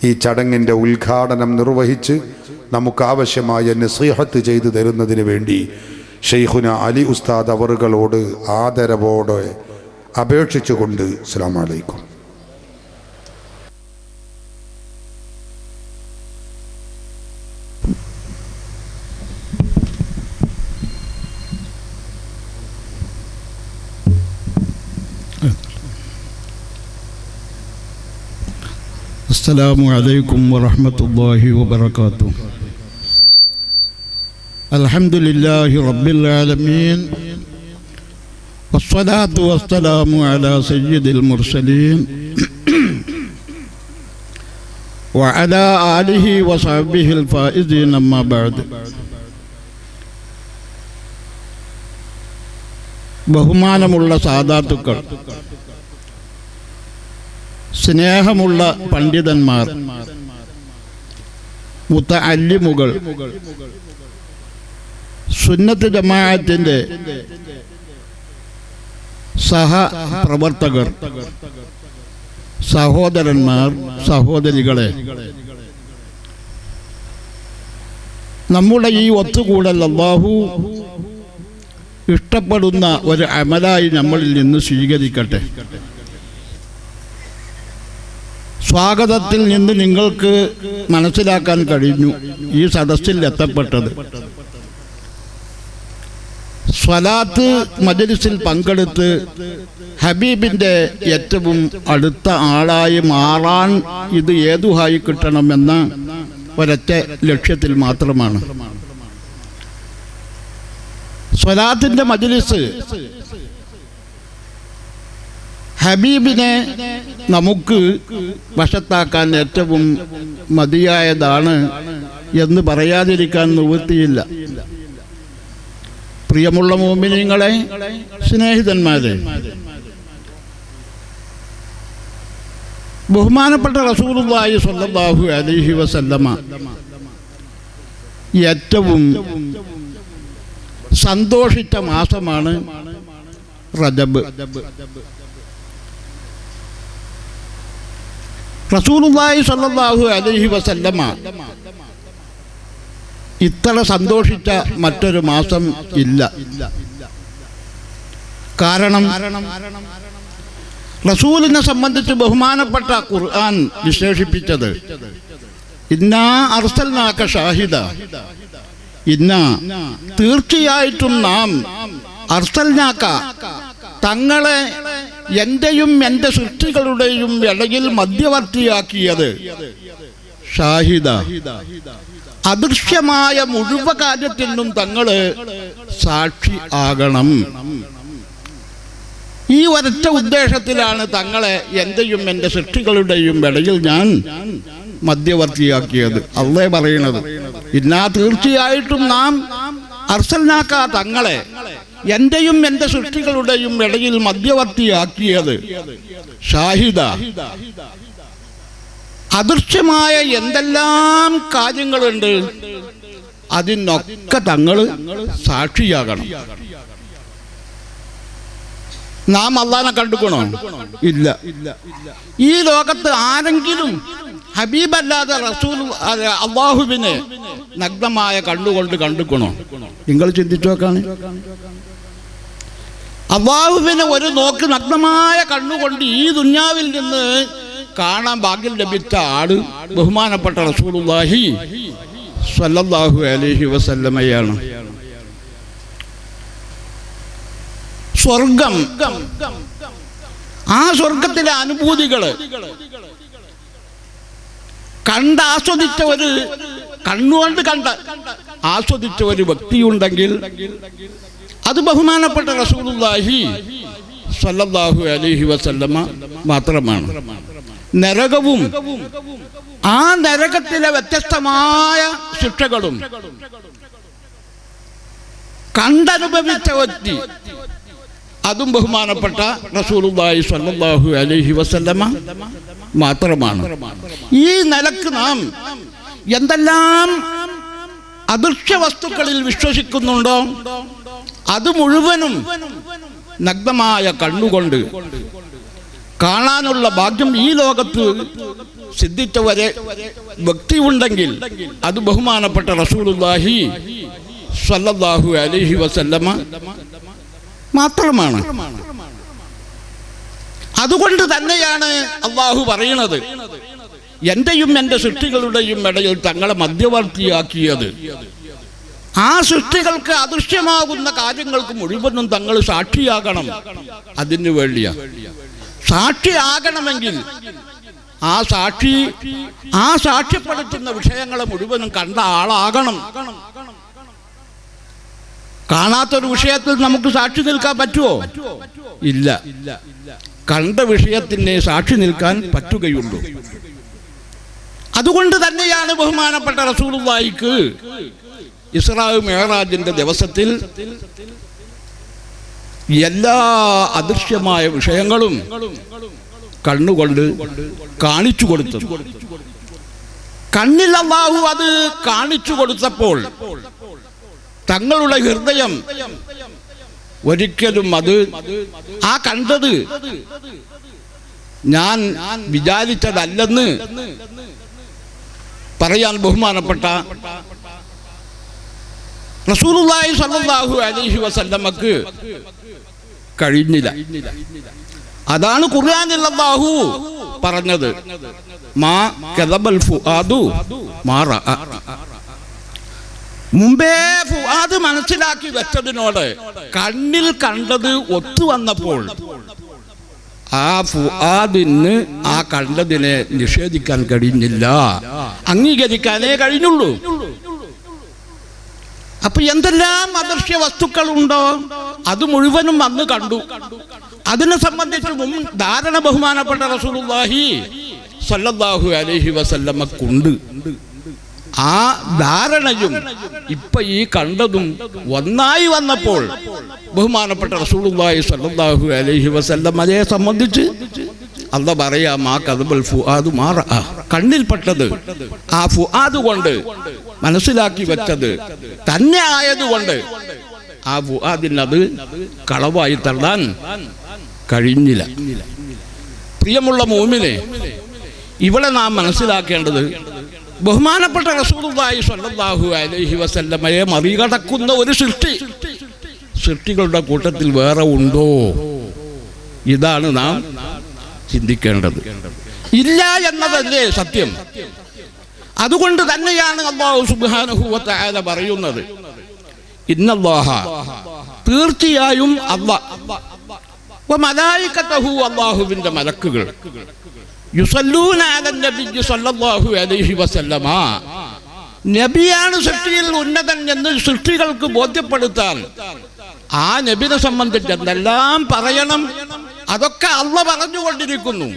ഈ ചടങ്ങിൻ്റെ ഉദ്ഘാടനം നിർവഹിച്ച് നമുക്കാവശ്യമായ നസീഹത്ത് ചെയ്തു തരുന്നതിന് വേണ്ടി ഷെയ്ഖുന അലി ഉസ്താദ് അവറുകളോട് ആദരവോടെ അപേക്ഷിച്ചുകൊണ്ട് അസ്സലാമു അലൈക്കും. السلام عليكم ورحمة الله وبركاته. الحمد لله رب العالمين والصلاة والسلام على سيد المرسلين وعلى آله وصحبه الفائزين أما بعد. ബഹുമാനമുള്ള സാദാത്തുക്കൾ, സ്നേഹമുള്ള പണ്ഡിതന്മാർ, മുതഅല്ലിമുകൾ, സുന്നത്ത് ജമാഅത്തിന്റെ സഹപ്രവർത്തകർ, സഹോദരന്മാർ, സഹോദരികളെ, നമ്മുടെ ഈ ഒത്തുകൂടൽ അല്ലാഹു ഇഷ്ടപ്പെടുന്ന ഒരു അമലായി നമ്മളിൽ നിന്ന് സ്വീകരിക്കട്ടെ. സ്വാഗതത്തിൽ നിന്ന് നിങ്ങൾക്ക് മനസ്സിലാക്കാൻ കഴിഞ്ഞു ഈ സദസ്സിൽ എത്തപ്പെട്ടത് സ്വലാത്ത് മജ്‌ലിസിൽ പങ്കെടുത്ത് ഹബീബിൻ്റെ ഏറ്റവും അടുത്ത ആളായി മാറാൻ ഇത് ഏതുഹായി കിട്ടണമെന്ന ഒരൊറ്റ ലക്ഷ്യത്തിൽ മാത്രമാണ്. സ്വലാത്തിൻ്റെ മജ്‌ലിസ് ഹബീബിനെ നമുക്ക് വശത്താക്കാൻ ഏറ്റവും മതിയായതാണ് എന്ന് പറയാതിരിക്കാൻ നിവൃത്തിയില്ല. പ്രിയമുള്ള മുഅ്മിനീങ്ങളെ, സ്നേഹിതന്മാരെ, ബഹുമാനപ്പെട്ട റസൂലുള്ളാഹി സ്വല്ലല്ലാഹു അലൈഹി വസല്ലമ ഏറ്റവും സന്തോഷിച്ച മാസമാണ് റജബ്. റസൂലുള്ളാഹി സ്വല്ലല്ലാഹു അലൈഹി വസല്ലമ ഇത്ര സന്തോഷിച്ച മറ്റൊരു മാസം ഇല്ല. കാരണം റസൂലിനെ സംബന്ധിച്ച് ബഹുമാനപ്പെട്ട ഖുർആൻ വിശേഷിപ്പിച്ചത് ഇന്നാ അർസൽനാക ഷാഹിദ, തീർച്ചയായിട്ടും നാം അർസൽനാക, തങ്ങളെ എന്റെയും എൻ്റെ സൃഷ്ടികളുടെയും ഇടയിൽ മധ്യവർത്തിയാക്കിയത്, ഷാഹിദ, അദൃശ്യമായ മുഴുവൻ കാര്യത്തിനും തങ്ങള് സാക്ഷി ആകണം. ഈ ഒരൊറ്റ ഉദ്ദേശത്തിലാണ് തങ്ങളെ എന്റെയും എൻ്റെ സൃഷ്ടികളുടെയും ഇടയിൽ ഞാൻ മധ്യവർത്തിയാക്കിയത്. അല്ലാഹു പറയുന്നത് തീർച്ചയായിട്ടും നാം അർസൽനാക, തങ്ങളെ എന്റെയും എൻ്റെ സൃഷ്ടികളുടെയും ഇടയിൽ മധ്യവർത്തിയാക്കിയത്, ഷാഹിദ, അദൃശ്യമായ എന്തെല്ലാം കാര്യങ്ങളുണ്ട് അതിനൊക്കെ തങ്ങൾ സാക്ഷിയാകണം. നാം അല്ലാഹനെ കണ്ടുക്കണോ? ഇല്ല. ഈ ലോകത്ത് ആരെങ്കിലും ഹബീബല്ലാതെ റസൂൽ അല്ലാഹുവിനെ നഗ്നമായ കണ്ണുകൊണ്ട് കണ്ടുക്കണോ? നിങ്ങൾ ചിന്തിച്ചു നോക്കാണ്. അല്ലാഹുവിനെ ഒരു നോക്ക് നഗ്നമായ കണ്ണുകൊണ്ട് ഈ ദുനിയാവിൽ നിന്ന് കാണാൻ ഭാഗ്യം ലഭിച്ച ആള് ബഹുമാനപ്പെട്ട റസൂലുള്ളാഹി സ്വല്ലല്ലാഹു അലൈഹി വസല്ലമയാണ്. സ്വർഗം, ആ സ്വർഗത്തിലെ അനുഭൂതികള് കണ്ടാസ്വദിച്ച ഒരു, കണ്ണുകൊണ്ട് ആസ്വദിച്ച ഒരു വ്യക്തിയുണ്ടെങ്കിൽ അത് ബഹുമാനപ്പെട്ട റസൂലുള്ളാഹി സ്വല്ലല്ലാഹു അലൈഹി വസല്ലമ മാത്രമാണ്. നരകവും ആ നരകത്തിലെ വ്യത്യസ്തമായ ശിക്ഷകളും കണ്ടനുഭവിച്ച വ്യക്തി, അതും ബഹുമാനപ്പെട്ട റസൂലുള്ളാഹി സ്വല്ലല്ലാഹു അലൈഹി വസല്ലമ മാത്രമാണ്. ഈ നിലക്ക് നാം എന്തെല്ലാം അദൃശ്യ വസ്തുക്കളിൽ വിശ്വസിക്കുന്നുണ്ടോ അത് മുഴുവനും നഗ്നമായ കണ്ണുകൊണ്ട് കാണാനുള്ള ഭാഗ്യം ഈ ലോകത്ത് സിദ്ധിച്ച വരെ വ്യക്തി ഉണ്ടെങ്കിൽ അത് ബഹുമാനപ്പെട്ട റസൂലുള്ളാഹി സ്വല്ലല്ലാഹു അലൈഹി വസല്ലമ മാത്രമാണ്. അതുകൊണ്ട് തന്നെയാണ് അള്ളാഹു പറയുന്നത്, എന്റെയും എൻ്റെ സൃഷ്ടികളുടെയും ഇടയിൽ തങ്ങളെ മധ്യവർത്തിയാക്കിയത്. ആ സൃഷ്ടികൾക്ക് അദൃശ്യമാകുന്ന കാര്യങ്ങൾക്ക് മുഴുവനും തങ്ങൾ സാക്ഷിയാകണം. അതിനു വേണ്ടിയാ. സാക്ഷിയാകണമെങ്കിൽ ആ സാക്ഷ്യപ്പെടുത്തുന്ന വിഷയങ്ങളെ മുഴുവനും കണ്ട ആളാകണം. കാണാത്തൊരു വിഷയത്തിൽ നമുക്ക് സാക്ഷി നിൽക്കാൻ പറ്റുമോ? ഇല്ല. കണ്ട വിഷയത്തിന് സാക്ഷി നിൽക്കാൻ പറ്റുകയുള്ളൂ. അതുകൊണ്ട് തന്നെയാണ് ബഹുമാനപ്പെട്ട റസൂലുള്ളാഹിക്ക് ഇസ്രാ മിഅ്റാജിന്റെ ദിവസത്തിൽ എല്ലാ അദൃശ്യമായ വിഷയങ്ങളും കണ്ണുകൊണ്ട് കാണിച്ചു കൊടുത്തത്. കണ്ണിൽ അല്ലാഹു അത് കാണിച്ചു കൊടുത്തപ്പോൾ തങ്ങളുടെ ഹൃദയം ഒരിക്കലും അത് ആ കണ്ടത് ഞാൻ വിചാരിച്ചതല്ലെന്ന് പറയാൻ ബഹുമാനപ്പെട്ട റസൂലുള്ളാഹി സ്വല്ലല്ലാഹു അലൈഹി വസല്ലമക്ക് കഴിഞ്ഞില്ല. അതാണ് ഖുർആനിൽ അല്ലാഹു പറഞ്ഞത്, മാ കദബൽ ഫുആദു മാ റഅ. മുമ്പേ ഫുആദ് മനസ്സിലാക്കി വെച്ചതിനോട് കണ്ണിൽ കണ്ടത് ഒത്തു വന്നപ്പോൾ ആ ഫുആദിന് ആ കണ്ടതിനെ നിഷേധിക്കാൻ കഴിഞ്ഞില്ല, അംഗീകരിക്കാനേ കഴിഞ്ഞുള്ളൂ. അപ്പൊ എന്തെല്ലാം അദൃശ്യ വസ്തുക്കളുണ്ടോ അത് മുഴുവനും അന്ന് കണ്ടു. അതിനെ സംബന്ധിച്ച് ധാരണ ബഹുമാനപ്പെട്ട റസൂലുള്ളാഹി സ്വല്ലല്ലാഹു അലൈഹി വസല്ലമക്കുണ്ട്. ആ ധാരണയും ഇപ്പൊ ഈ കണ്ടതും ഒന്നായി വന്നപ്പോൾ ബഹുമാനപ്പെട്ട റസൂലുള്ളാഹി സ്വല്ലല്ലാഹു അലൈഹി വസല്ലമയെ സംബന്ധിച്ച് അല്ലാഹു പറയാ, മാ കദബൽ ഫുആദു മാ റഅ. കണ്ണിൽപ്പെട്ടത് ആ ഫുആദ് കൊണ്ട് മനസ്സിലാക്കി വെച്ചത് തന്നെ ആയതുകൊണ്ട് ആ ഫുആദിനത് കളവായി തള്ളാൻ കഴിഞ്ഞില്ല. പ്രിയമുള്ള മുഅ്മിനേ, ഇവിടെ നാം മനസ്സിലാക്കേണ്ടത് ബഹുമാനപ്പെട്ട റസൂലുള്ളാഹി സ്വല്ലല്ലാഹു അലൈഹി വസല്ലമയെ മറികടക്കുന്ന ഒരു സൃഷ്ടികളുടെ കൂട്ടത്തിൽ വേറെ ഉണ്ടോ? ഇതാണ് നാം ചിന്തിക്കേണ്ടത്. ഇല്ല എന്നതല്ലേ സത്യം. അതുകൊണ്ട് തന്നെയാണ് അല്ലാഹു സുബ്ഹാനഹു വ തആല പറയുന്നത്, ഇന്നല്ലാഹ, തീർച്ചയായും അല്ലാഹ്, വ മലായികതഹു, അല്ലാഹുവിന്റെ മലക്കുകൾ, യുസല്ലൂന അലൻ നബിയ്യി സ്വല്ലല്ലാഹു അലൈഹി വസല്ലമ, നബിയാണ് സൃഷ്ടിയിൽ ഉന്നതൻ എന്ന് സൃഷ്ടികൾക്ക് ബോധ്യപ്പെടുത്താൻ ആ നബിയെ സംബന്ധിച്ച് എന്തെല്ലാം പറയണം അതൊക്കെ അല്ലാഹ് പറഞ്ഞുകൊണ്ടിരിക്കുന്നു.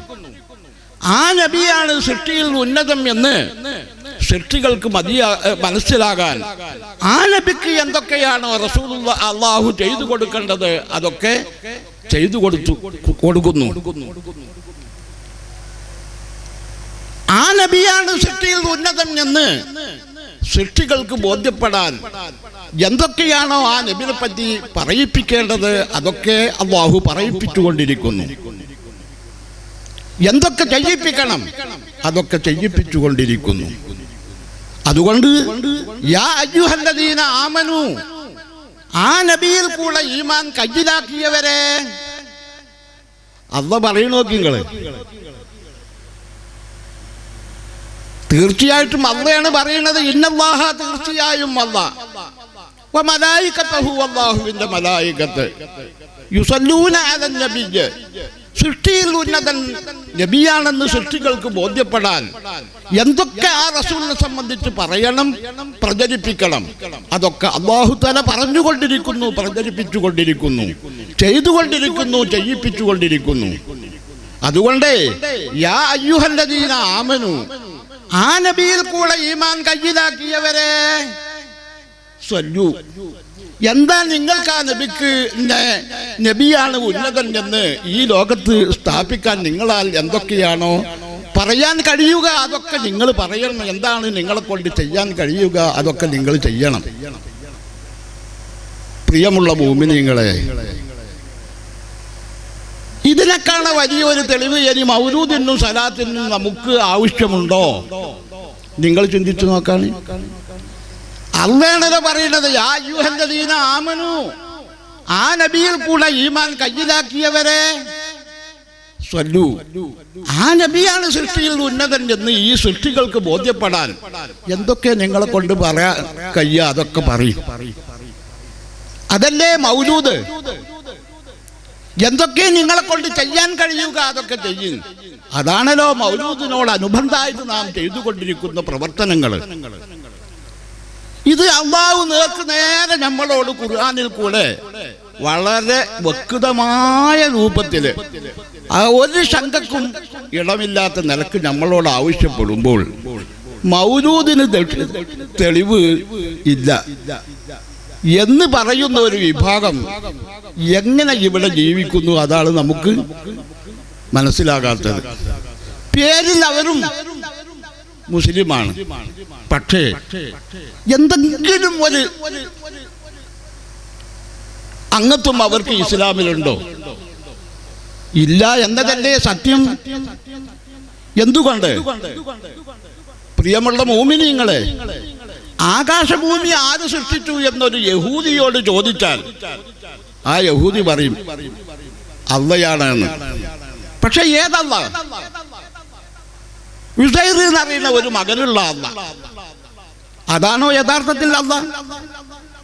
ആ നബിയാണ് സൃഷ്ടിയിൽ ഉന്നതം എന്ന് സൃഷ്ടികൾക്ക് മനസ്സിലാകാൻ ആ നബിക്ക് എന്തൊക്കെയാണോ റസൂലുള്ളാഹി അല്ലാഹു ചെയ്തു കൊടുക്കേണ്ടത് അതൊക്കെ ചെയ്തു കൊടുക്കുന്നു. ആ നബിയാണ് സൃഷ്ടിയിൽ ഉന്നതം എന്ന് സൃഷ്ടികൾക്ക് ബോധ്യപ്പെടാൻ എന്തൊക്കെയാണോ ആ നബിയെ പറ്റി പറയിപ്പിക്കേണ്ടത് അതൊക്കെ അല്ലാഹു പറയിപ്പിച്ചുകൊണ്ടിരിക്കുന്നു. എന്തൊക്കെ ചെയ്യിപ്പിക്കണം അതൊക്കെ ചെയ്യിപ്പിച്ചുകൊണ്ടിരിക്കുന്നു. അതുകൊണ്ട് യാ അയ്യുഹല്ലദീന ആമനു, ആ നബിയിൽ കൂടെ ഈമാൻ കയ്യിലാക്കിയവരെ അല്ലാഹു പറയുന്നു. നോക്കി നിങ്ങള്, തീർച്ചയായിട്ടും അള്ളയാണ് പറയുന്നത്. ഇന്നല്ലാഹ, തീർച്ചയായും അല്ലാഹ്, വ മലായികതഹു, അല്ലാഹുവിന്റെ മലായികത്ത്, യുസല്ലൂന അലൻ നബിയ്യ്, സൃഷ്ടിയിൽ ഉന്നതൻ നബിയാണെന്ന് സൃഷ്ടികൾക്ക് ബോധ്യപ്പെടാൻ എന്തൊക്കെ ആ റസൂലിനെ സംബന്ധിച്ച് പറയണം, പ്രചരിപ്പിക്കണം അതൊക്കെ അല്ലാഹു തആല പറഞ്ഞുകൊണ്ടിരിക്കുന്നു, പ്രചരിപ്പിച്ചുകൊണ്ടിരിക്കുന്നു, ചെയ്തുകൊണ്ടിരിക്കുന്നു, ചെയ്യിപ്പിച്ചുകൊണ്ടിരിക്കുന്നു. അതുകൊണ്ട് യാ അയ്യുഹല്ലദീന ആമനു, ആ നബിയിൽ കൂടെ ഈമാൻ കയ്യിലാക്കിയവരെ സ്വല്ലു, എന്താ നിങ്ങൾക്ക് ആ നബിക്ക് നബിയാണ് ഉന്നതൻ എന്ന് ഈ ലോകത്ത് സ്ഥാപിക്കാൻ നിങ്ങളാൽ എന്തൊക്കെയാണോ പറയാൻ കഴിയുക അതൊക്കെ നിങ്ങൾ പറയണം. എന്താണ് നിങ്ങളെ കൊണ്ട് ചെയ്യാൻ കഴിയുക അതൊക്കെ നിങ്ങൾ ചെയ്യണം. പ്രിയമുള്ള മുഅ്മിനീങ്ങളെ, ഇതിനേക്കാണ് വലിയൊരു തെളിവ് ഇനി മൗലൂദിനും സലാത്തിനും നമുക്ക് ആവശ്യമുണ്ടോ? നിങ്ങൾ ചിന്തിച്ചു നോക്കാണ്. അല്ലാഹുവേ പറയുന്നത്, യാ അയ്യുഹല്ലദീന ആമനു, ആ നബിയിൽ കൂടെ ഈമാൻ കയ്യിലാക്കിയവരെ സ്വല്ലു. ആ നബിയാണ് സൃഷ്ടിയിൽ ഉന്നതൻ എന്ന് ഈ സൃഷ്ടികൾക്ക് ബോധ്യപ്പെടാൻ എന്തൊക്കെ നിങ്ങളെ കൊണ്ട് പറയാൻ കഴിയ അതൊക്കെ പറയും. അതല്ലേ മൗലൂദ്. എന്തൊക്കെ നിങ്ങളെ കൊണ്ട് ചെയ്യാൻ കഴിയുക അതൊക്കെ ചെയ്യും. അതാണല്ലോ മൗലൂദിനോട് അനുബന്ധമായിട്ട് നാം ചെയ്തുകൊണ്ടിരിക്കുന്ന പ്രവർത്തനങ്ങൾ. ഇത് അല്ലാഹു നേർക്ക് നേരെ നമ്മളോട് ഖുർആനിൽ കൂടെ വളരെ വ്യക്തമായ രൂപത്തിൽ ഒരു ശങ്കക്കും ഇടമില്ലാത്ത നിലക്ക് നമ്മളോട് ആവശ്യപ്പെടുമ്പോൾ മൗലൂദിന് തെളിവ് ഇല്ല എന്ന് പറയുന്ന ഒരു വിഭാഗം എങ്ങനെ ഇവിടെ ജീവിക്കുന്നു? അതാണ് നമുക്ക് മനസ്സിലാകാത്തത്. പേരിൽ അവരും മുസ്ലിമാണ്, പക്ഷേ എന്തെങ്കിലും ഒരു അംഗത്വം അവർക്ക് ഇസ്ലാമിലുണ്ടോ? ഇല്ല എന്നതല്ലേ സത്യം. എന്തുകൊണ്ട്? പ്രിയമുള്ള മോമിനീങ്ങളെ, ആകാശഭൂമി ആര് സൃഷ്ടിച്ചു എന്നൊരു യഹൂദിയോട് ചോദിച്ചാൽ ആ യഹൂദി പറയും അള്ളയാണെന്ന്. പക്ഷെ ഏതല്ല? ഉസൈർ എന്നറിയുന്ന ഒരു മകനുള്ള അല്ല. അതാണോ യഥാർത്ഥത്തിൽ അല്ല?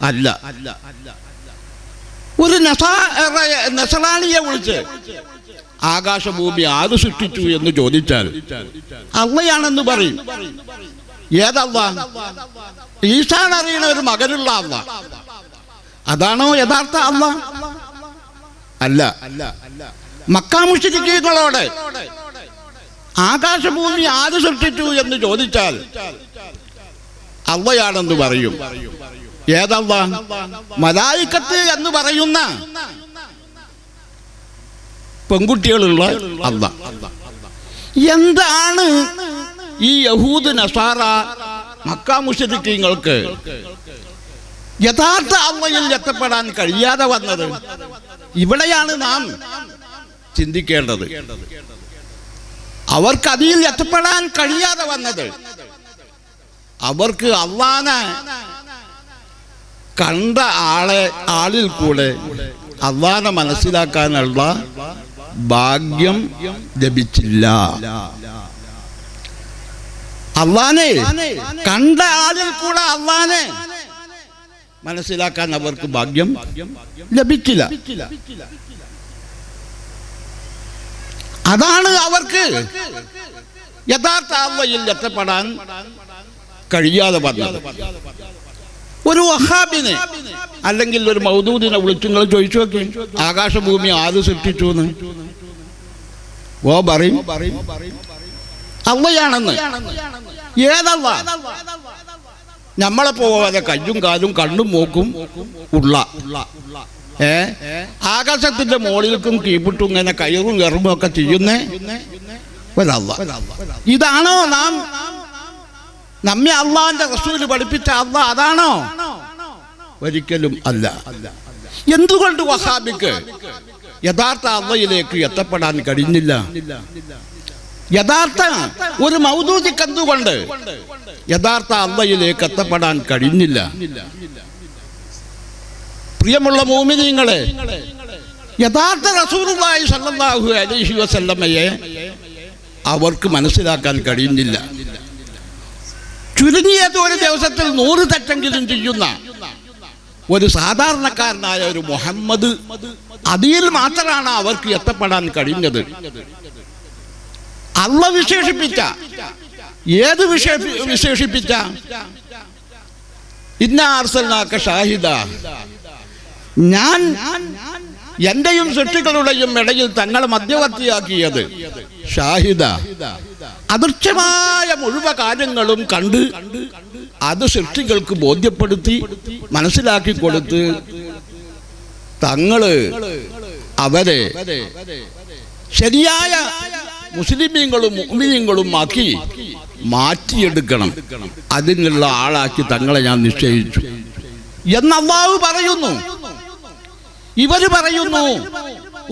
അല്ല. ഒരു നസറാണിയെ വിളിച്ച് ആകാശഭൂമി ആര് സൃഷ്ടിച്ചു എന്ന് ചോദിച്ചാൽ അള്ളയാണെന്ന് പറയും. ഏതല്ല? ഈസാൻ അറിയുന്ന ഒരു മകനുള്ള അല്ല. അതാണോ യഥാർത്ഥ അല്ല? അല്ല. മക്കാ മുശ്രിക്കുകളോട് ആകാശഭൂമി ആര് സൃഷ്ടിച്ചു എന്ന് ചോദിച്ചാൽ അള്ളയാണെന്ന് പറയും. ഏതല്ല? മലായിക്കത്ത് എന്ന് പറയുന്ന പെൺകുട്ടികളുള്ള അല്ല. എന്താണ് ഈ യഹൂദ് നസാറ മക്കാ മുശ്രിക്കീങ്ങൾക്ക് യഥാർത്ഥ അള്ളയിൽ എത്തപ്പെടാൻ കഴിയാതെ വന്നത്? ഇവിടെയാണ് നാം ചിന്തിക്കേണ്ടത്. അവർക്ക് അതിൽ എത്തപ്പെടാൻ കഴിയാതെ വന്നത് അവർക്ക് അള്ളാനെ കണ്ട ആളിൽ കൂടെ അള്ളാനെ മനസ്സിലാക്കാനുള്ള ഭാഗ്യം ലഭിച്ചില്ല. അള്ളാനെ കണ്ട ആളിൽ കൂടെ അള്ളാനെ മനസ്സിലാക്കാൻ അവർക്ക് ഭാഗ്യം ലഭിച്ചില്ല. അതാണ് അവർക്ക് യഥാർത്ഥ അള്ളയിൽ എത്തപ്പെടാൻ കഴിയാതെ വന്നത്. ഒരു വഹാബിനെ അല്ലെങ്കിൽ ഒരു മൗദൂദിനെ വിളിച്ചു നിങ്ങൾ ചോദിച്ചു നോക്കി, ആകാശഭൂമി ആര് സൃഷ്ടിച്ചു എന്ന്? ഓ പറയും അള്ളയാണെന്ന്. ഏതല്ല? നമ്മളെ പോലെ കയ്യും കാലും കണ്ണും മൂക്കും ഉള്ള ആകാശത്തിന്റെ മുകളിലേക്കും കീപ്പിട്ടും ഇങ്ങനെ കയറും കയറുമ്പോ ഒക്കെ ചെയ്യുന്നേ ഒരല്ല. ഇതാണോ നമ്മെ അള്ളാന്റെ റസൂല് പഠിപ്പിച്ച അല്ല? അതാണോ? ഒരിക്കലും അല്ല. എന്തുകൊണ്ട് വഹാബിക്ക് യഥാർത്ഥ അള്ളയിലേക്ക് എത്തപ്പെടാൻ കഴിഞ്ഞില്ല? യഥാർത്ഥ ഒരു മൗദൂദിക്ക് എന്തുകൊണ്ട് യഥാർത്ഥ അള്ളയിലേക്ക് എത്തപ്പെടാൻ കഴിഞ്ഞില്ല? പ്രിയമുള്ള മോമിനീങ്ങളെ, യഥാർത്ഥ റസൂലുള്ളാഹി സ്വല്ലല്ലാഹു അലൈഹി വസല്ലമയെ അവർക്ക് മനസ്സിലാക്കാൻ കഴിയുന്നില്ല. ചുരുങ്ങിയത് ഒരു ദിവസത്തിൽ 100 തെറ്റെങ്കിലും ചെയ്യുന്ന ഒരു സാധാരണക്കാരനായ ഒരു മുഹമ്മദ്, അതിൽ മാത്രമാണ് അവർക്ക് എത്തപ്പെടാൻ കഴിഞ്ഞത്. അള്ള വിശേഷിപ്പിച്ച ഏത് വിശേഷിപ്പിച്ച ഇന്നാ അർസൽനാക ഷാഹിദ, ഞാൻ എന്റെയും സൃഷ്ടികളുടെയും ഇടയിൽ തങ്ങളെ മധ്യവർത്തിയാക്കിയത് ഷാഹിദ. അദൃശ്യമായ മുഴുവൻ കാര്യങ്ങളും കണ്ട് അത് സൃഷ്ടികൾക്ക് ബോധ്യപ്പെടുത്തി മനസ്സിലാക്കി കൊടുത്ത് തങ്ങള് അവരെ ശരിയായ മുസ്ലിമീങ്ങളും മുഅ്മിനീങ്ങളും ആക്കി മാറ്റിയെടുക്കണം. അതിനുള്ള ആളാക്കി തങ്ങളെ ഞാൻ നിശ്ചയിച്ചു എന്ന് അല്ലാഹു പറയുന്നു. ഇവര് പറയുന്നു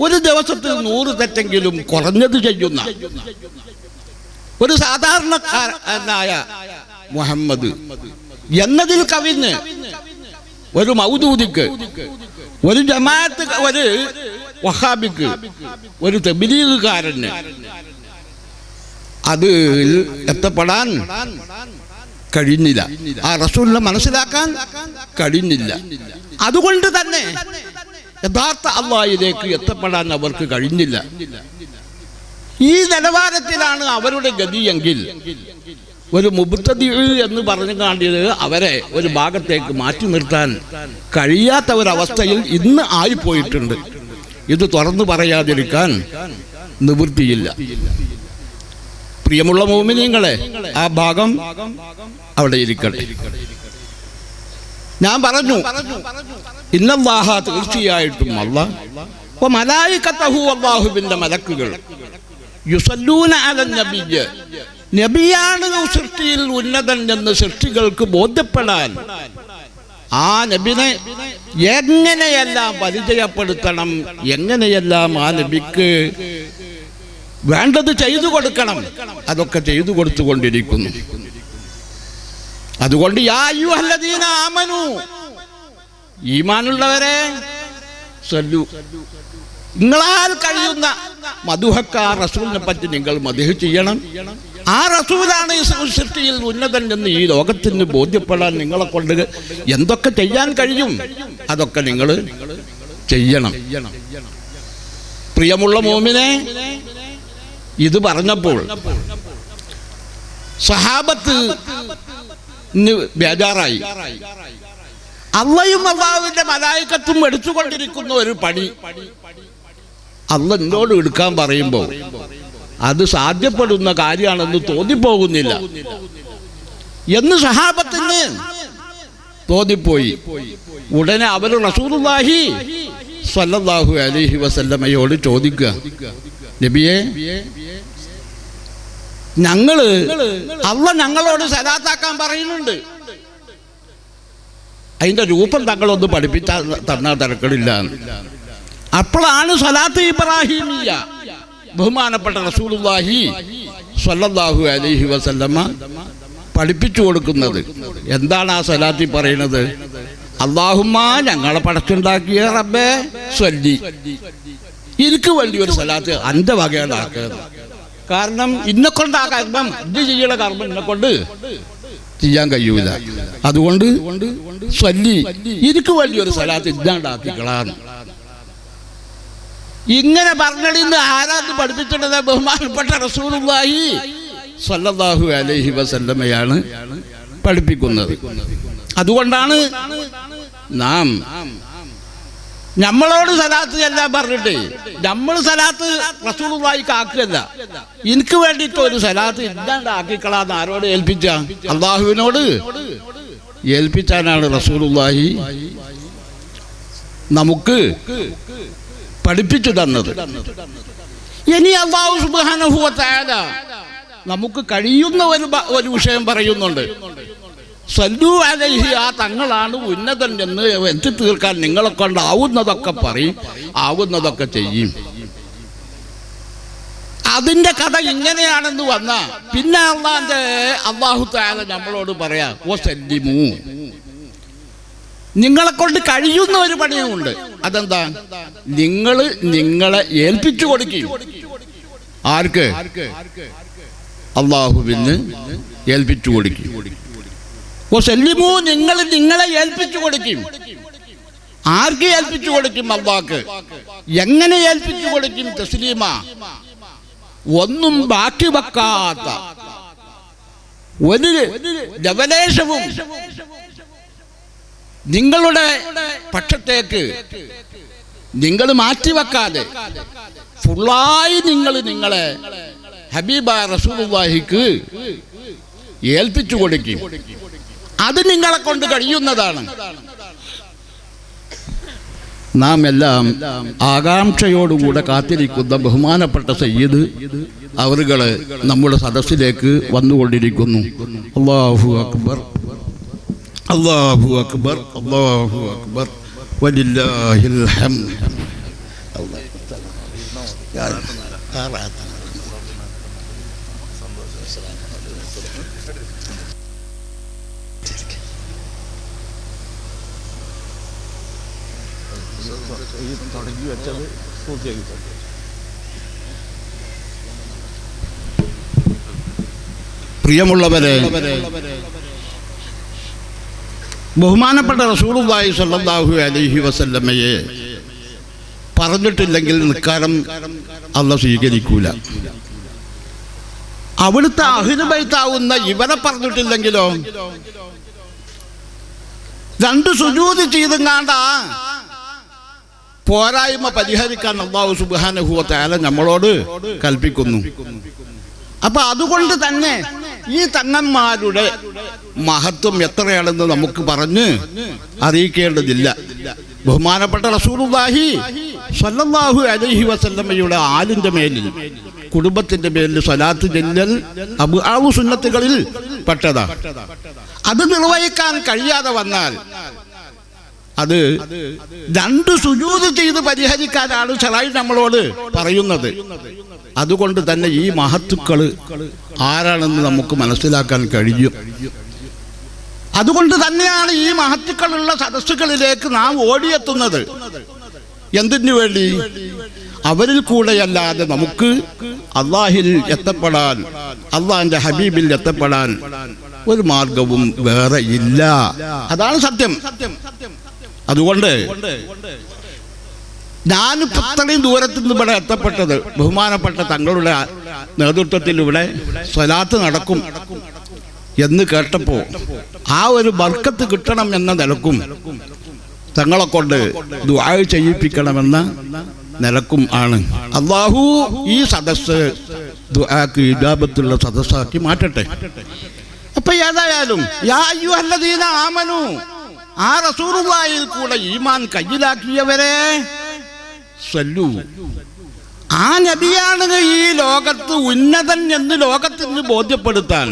ഒരു ദിവസത്തിൽ 100 തെറ്റെങ്കിലും കുറഞ്ഞത് ചെയ്യുന്ന ഒരു സാധാരണക്കാരനായ മുഹമ്മദ് എന്നതിൽ കവിഞ്ഞ് ഒരു മൗദൂദിക്ക്, ഒരു ജമാഅത്ത്, ഒരു വഹാബിക്ക്, ഒരു തബ്ലീഗുകാരന് അത് എത്തപ്പെടാൻ കഴിഞ്ഞില്ല. ആ റസൂലിനെ മനസ്സിലാക്കാൻ കഴിഞ്ഞില്ല. അതുകൊണ്ട് തന്നെ യഥാർത്ഥ അല്ലാഹുവിലേക്ക് എത്തപ്പെടാൻ അവർക്ക് കഴിഞ്ഞില്ല. ഈ നിലവാരത്തിലാണ് അവരുടെ ഗതിയെങ്കിൽ ഒരു മുബ്തദി എന്ന് പറഞ്ഞു കാണ്ടിയത് അവരെ ഒരു ഭാഗത്തേക്ക് മാറ്റി നിർത്താൻ കഴിയാത്ത ഒരവസ്ഥയിൽ ഇന്ന് ആയിപ്പോയിട്ടുണ്ട്. ഇത് തുറന്നു പറയാതിരിക്കാൻ നിവൃത്തിയില്ല. പ്രിയമുള്ള മുഅ്മിനീങ്ങളെ, ആ ഭാഗം അവിടെ ഇരിക്കട്ടെ. ഞാൻ പറഞ്ഞു, ഇന്നല്ലാഹ, തീർച്ചയായിട്ടും അല്ലാഹ്, വ മലായികതഹു, അല്ലാഹുവിന്റെ മലക്കുകൾ, യുസല്ലൂന അലൻ നബിയ്യ, നബിയാണ് സൃഷ്ടിയിൽ ഉന്നതൻ എന്ന് സൃഷ്ടികൾക്ക് ബോധ്യപ്പെടാൻ ആ നബിനെ എങ്ങനെയെല്ലാം പരിചയപ്പെടുത്തണം, എങ്ങനെയെല്ലാം ആ നബിക്ക് വേണ്ടത് ചെയ്തു കൊടുക്കണം, അതൊക്കെ ചെയ്തു കൊടുത്തുകൊണ്ടിരിക്കുന്നു. അതുകൊണ്ട് യാ അയ്യുഹല്ലദീന ആമനു, ഈമാനുള്ളവരെ, സല്ലു, നിങ്ങളാൽ കഴിയുന്ന മധുഹക്കാർ റസൂലിനെ പറ്റി നിങ്ങൾ മദ്ഹ് ചെയ്യണം. ആ റസൂലാണ് ഈ സൃഷ്ടിയിൽ ഉന്നതൻ എന്ന് ഈ ലോകത്തിന് ബോധ്യപ്പെടാൻ നിങ്ങളെ കൊണ്ട് എന്തൊക്കെ ചെയ്യാൻ കഴിയും അതൊക്കെ നിങ്ങൾ ചെയ്യണം. പ്രിയമുള്ള മോമിനെ, ഇത് പറഞ്ഞപ്പോൾ സഹാബത്ത് ബേജാറായി. അള്ളയും അള്ളാഹുവിന്റെ മലായികത്തും എടുത്തുകൊണ്ടിരിക്കുന്ന ഒരു പണി അള്ളാഹ് എന്നോട് എടുക്കാൻ പറയുമ്പോൾ അത് സാധ്യപ്പെടുന്ന കാര്യമാണെന്ന് തോന്നിപ്പോകുന്നില്ല എന്ന് സഹാബത്തിന് തോന്നിപ്പോയി. ഉടനെ അവർ റസൂലുള്ളാഹി സ്വല്ലല്ലാഹു അലൈഹി വസല്ലമയോട് ചോദിക്കുക, നബിയെ, അള്ളാഹ് ഞങ്ങളോട് സലാത്താക്കാൻ പറയുന്നുണ്ട്, അതിന്റെ രൂപം തങ്ങളൊന്ന് പഠിപ്പിച്ചാൽ തന്നാൽ തിരക്കടില്ല. അപ്പോഴാണ് സലാത്ത് ഇബ്രാഹിമിയ ബഹുമാനപ്പെട്ട റസൂലുള്ളാഹി സ്വല്ലല്ലാഹു അലൈഹി വസല്ലമ പഠിപ്പിച്ചു കൊടുക്കുന്നത്. എന്താണ് ആ സലാത്തി പറയുന്നത്? അല്ലാഹുമ്മ, ഞങ്ങളെ പടച്ചുണ്ടാക്കിയ റബ്ബേ, സ്വല്ലി, എനിക്ക് വേണ്ടി ഒരു സലാത്ത് അന്റെ വകയുണ്ടാക്കുക. കാരണം ഇന്നെ കൊണ്ട് ആ കർമ്മം, ഇത് ചെയ്യണ കർമ്മം എന്നെ കൊണ്ട് ചെയ്യാൻ കഴിയൂല. അതുകൊണ്ട് സ്വല്ലി, എനിക്ക് വേണ്ടി ഒരു സലാത്ത് ഇല്ലാണ്ടാക്കിക്കളാണ്. ഇങ്ങനെ പറഞ്ഞിന്ന് ആരാന്ന് പഠിപ്പിച്ചിട്ടത്? ബഹുമാനപ്പെട്ട റസൂലുള്ളാഹി സ്വല്ലല്ലാഹു അലൈഹി വസല്ലമയാണ് പഠിപ്പിക്കുന്നത്. അതുകൊണ്ടാണ് നാം നമ്മളോട് സലാത്ത് എല്ലാം പറഞ്ഞിട്ട് നമ്മൾ സലാത്ത് റസൂലുള്ളാഹിക്ക് ആക്കുകയല്ല, എനിക്ക് വേണ്ടിയിട്ട് ഒരു സലാത്ത് ഇല്ലാണ്ട് ആക്കിക്കളാന്ന് ആരോട് ഏൽപ്പിച്ച? അള്ളാഹുവിനോട് ഏൽപ്പിച്ചാനാണ് റസൂലുള്ളാഹി നമുക്ക് പഠിപ്പിച്ചു തന്നത്. ഇനി അല്ലാഹു സുബ്ഹാനഹു വ തആല നമുക്ക് കഴിയുന്ന ഒരു വിഷയം പറയുന്നുണ്ട്. സല്ലു അലൈഹി, ആ തങ്ങളാണ് ഉന്നതൻ എന്ന് എത്തി തീർക്കാൻ നിങ്ങളെ കൊണ്ട് ആവുന്നതൊക്കെ പറയും, ആവുന്നതൊക്കെ ചെയ്യും. അതിന്റെ കഥ ഇങ്ങനെയാണെന്ന് വന്ന പിന്നെ അല്ലാഹു തആല നമ്മളോട് പറയാ, വസല്ലിമു, നിങ്ങളെ കൊണ്ട് കഴിയുന്ന ഒരു പണിയുമുണ്ട്. അതെന്താ? നിങ്ങളെ ഏൽപ്പിച്ചു കൊടുക്കും. ആർക്ക്? അല്ലാഹുവിന് ഏൽപ്പിച്ചു കൊടുക്കും. വസല്ലിമു, നിങ്ങളെ ഏൽപ്പിച്ചു കൊടുക്കും. ആർക്ക് ഏൽപ്പിച്ചു കൊടുക്കും? അല്ലാഹുക്ക്. എങ്ങനെ ഏൽപ്പിച്ചു കൊടുക്കും? തസ്ലീമ, ഒന്നും ബാക്കി വെക്കാത്ത, ഒരു ലവലേശവും നിങ്ങളുടെ പക്ഷത്തേക്ക് നിങ്ങൾ മാറ്റിവെക്കാതെ ഫുള്ളായി നിങ്ങളെ ഹബീബായ റസൂലുള്ളാഹിക്ക് ഏൽപ്പിച്ചു കൊടുക്കും. അത് നിങ്ങളെ കൊണ്ട് കഴിയുന്നതാണ്. നാം എല്ലാം ആകാംക്ഷയോടുകൂടെ കാത്തിരിക്കുന്ന ബഹുമാനപ്പെട്ട സയ്യിദ് അവറുകള് നമ്മുടെ സദസ്സിലേക്ക് വന്നുകൊണ്ടിരിക്കുന്നു. അല്ലാഹു അക്ബർ, അല്ലാഹു അക്ബർ, അല്ലാഹു അക്ബർ, വലില്ലാഹിൽ ഹംദ്. പ്രിയമുള്ളവരെ, ബഹുമാനപ്പെട്ട റസൂലുള്ളാഹി സ്വല്ലല്ലാഹു അലൈഹി വസല്ലമയെ പറഞ്ഞിട്ടില്ലെങ്കിൽ നിക്കാരം അല്ലാഹു സ്വീകരിക്കൂല. അവിടുത്തെ അഹ്ലു ബൈത്താവുന്ന ഇവരെ പറഞ്ഞിട്ടില്ലെങ്കിലോ 2 സുജൂദ് ചെയ്തെങ്ങാണ്ട പോരായ്മ പരിഹരിക്കാൻ അല്ലാഹു സുബ്ഹാനഹു വ തആല നമ്മളോട് കൽപ്പിക്കുന്നു. അപ്പൊ അതുകൊണ്ട് തന്നെ ഈ തങ്ങന്മാരുടെ മഹത്വം എത്രയാണെന്ന് നമുക്ക് പറഞ്ഞ് അറിയിക്കേണ്ടതില്ല. ബഹുമാനപ്പെട്ട റസൂലുള്ളാഹി സ്വല്ലല്ലാഹു അലൈഹി വസല്ലമയുടെ ആലിന്റെ മേലിൽ, കുടുംബത്തിന്റെ മേലിൽ സ്വലാത്ത് ചെല്ലൽ അബ്ആഉ സുന്നത്തുകളിൽ പെട്ടതാ. അത് നിർവഹിക്കാൻ കഴിയാതെ വന്നാൽ അത് 2 സുജൂദ് ചെയ്ത് പരിഹരിക്കാനാണ് ശറഅ് നമ്മളോട് പറയുന്നത്. അതുകൊണ്ട് തന്നെ ഈ മഹത്തുക്കൾ ആരാണെന്ന് നമുക്ക് മനസ്സിലാക്കാൻ കഴിയും. അതുകൊണ്ട് തന്നെയാണ് ഈ മഹത്തുക്കളുള്ള സദസ്സുകളിലേക്ക് നാം ഓടിയെത്തുന്നത്. എന്തിനു വേണ്ടി? അവരിൽ കൂടെയല്ലാതെ നമുക്ക് അല്ലാഹിൽ എത്തപ്പെടാൻ, അല്ലാഹുവിന്റെ ഹബീബിൽ എത്തപ്പെടാൻ ഒരു മാർഗവും വേറെ ഇല്ല. അതാണ് സത്യം. അതുകൊണ്ട് ഞാനിപ്പോൾ ഇത്രയും ദൂരത്തു നിന്ന് ഇവിടെ എത്തപ്പെട്ടത് ബഹുമാനപ്പെട്ട തങ്ങളുടെ നേതൃത്വത്തിൽ ഇവിടെ സ്വലാത്ത് നടക്കും എന്ന് കേട്ടപ്പോൾ ആ ഒരു ബർക്കത്ത് കിട്ടണം എന്ന നിലക്കും തങ്ങളെ കൊണ്ട് ദുആ ചെയ്യിപ്പിക്കണമെന്ന നിലക്കും ആണ്. അല്ലാഹു ഈ സദസ്സ് ദുആക്ക് ഇജാബത്തുള്ള സദസ്സാക്കി മാറ്റട്ടെ. അപ്പൊ ഏതായാലും യാ അയ്യുഹല്ലദീന ആമനു, ആ റസൂലുള്ളാഹിയിൽ കൂടെ ഈമാൻ കയ്യിലാക്കിയവരെ സല്ലു, ആ നബിയാണ് ഈ ലോകത്ത് ഉന്നതൻ എന്ന് ലോകത്തിന് ബോധ്യപ്പെടുത്താൻ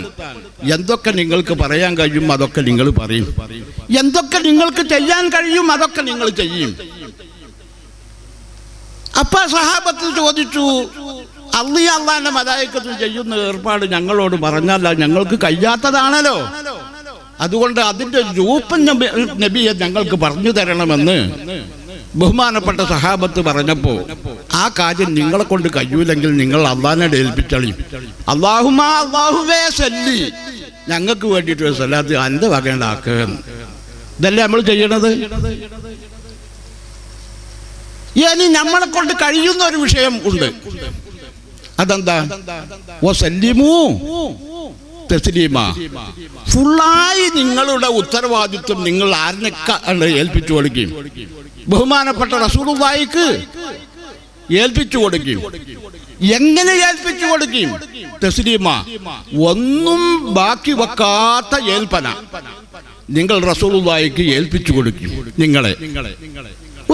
എന്തൊക്കെ നിങ്ങൾക്ക് പറയാൻ കഴിയും അതൊക്കെ നിങ്ങൾ പറയും, എന്തൊക്കെ നിങ്ങൾക്ക് ചെയ്യാൻ കഴിയും അതൊക്കെ നിങ്ങൾ ചെയ്യും. അപ്പൊ സഹാബത്ത് ചോദിച്ചു, അള്ളാന്റെ മലായിക്കത്ത് ചെയ്യുന്ന ഏർപ്പാട് ഞങ്ങളോട് പറഞ്ഞല്ല, ഞങ്ങൾക്ക് കഴിയാത്തതാണല്ലോ, അതുകൊണ്ട് അതിന്റെ രൂപം നബിയെ ഞങ്ങൾക്ക് പറഞ്ഞു തരണമെന്ന് ബഹുമാനപ്പെട്ട സഹാബത്ത് പറഞ്ഞപ്പോ ആ കാര്യം നിങ്ങളെ കൊണ്ട് കഴിയൂലെങ്കിൽ നിങ്ങൾ അള്ളാഹിനെ ഏൽപ്പിച്ചളി. അല്ലാഹുവേ സല്ലി, ഞങ്ങൾക്ക് വേണ്ടിയിട്ട് സലാത്ത് അന്റെ വകേണ്ടാക്കുക. ഇതല്ലേ നമ്മൾ ചെയ്യണത്. ഇനി നമ്മളെ കൊണ്ട് കഴിയുന്ന ഒരു വിഷയം ഉണ്ട്. അതെന്താ? വസല്ലിമു തസ്ലീമ. ഫുള്ളായി നിങ്ങളുടെ ഉത്തരവാദിത്വം നിങ്ങൾ ആരിനൊക്കെ ഏൽപ്പിച്ചു കൊടുക്കും. ബഹുമാനപ്പെട്ട റസൂലുള്ളാഹിക്ക് ഏൽപ്പിച്ചു കൊടുക്കും. എങ്ങനെ ഏൽപ്പിച്ചു കൊടുക്കും? തസ്ലീമ, ഒന്നും ബാക്കി വെക്കാത്ത ഏൽപ്പന നിങ്ങൾ റസൂലുള്ളാഹിക്ക് ഏൽപ്പിച്ചു കൊടുക്കും. നിങ്ങളെ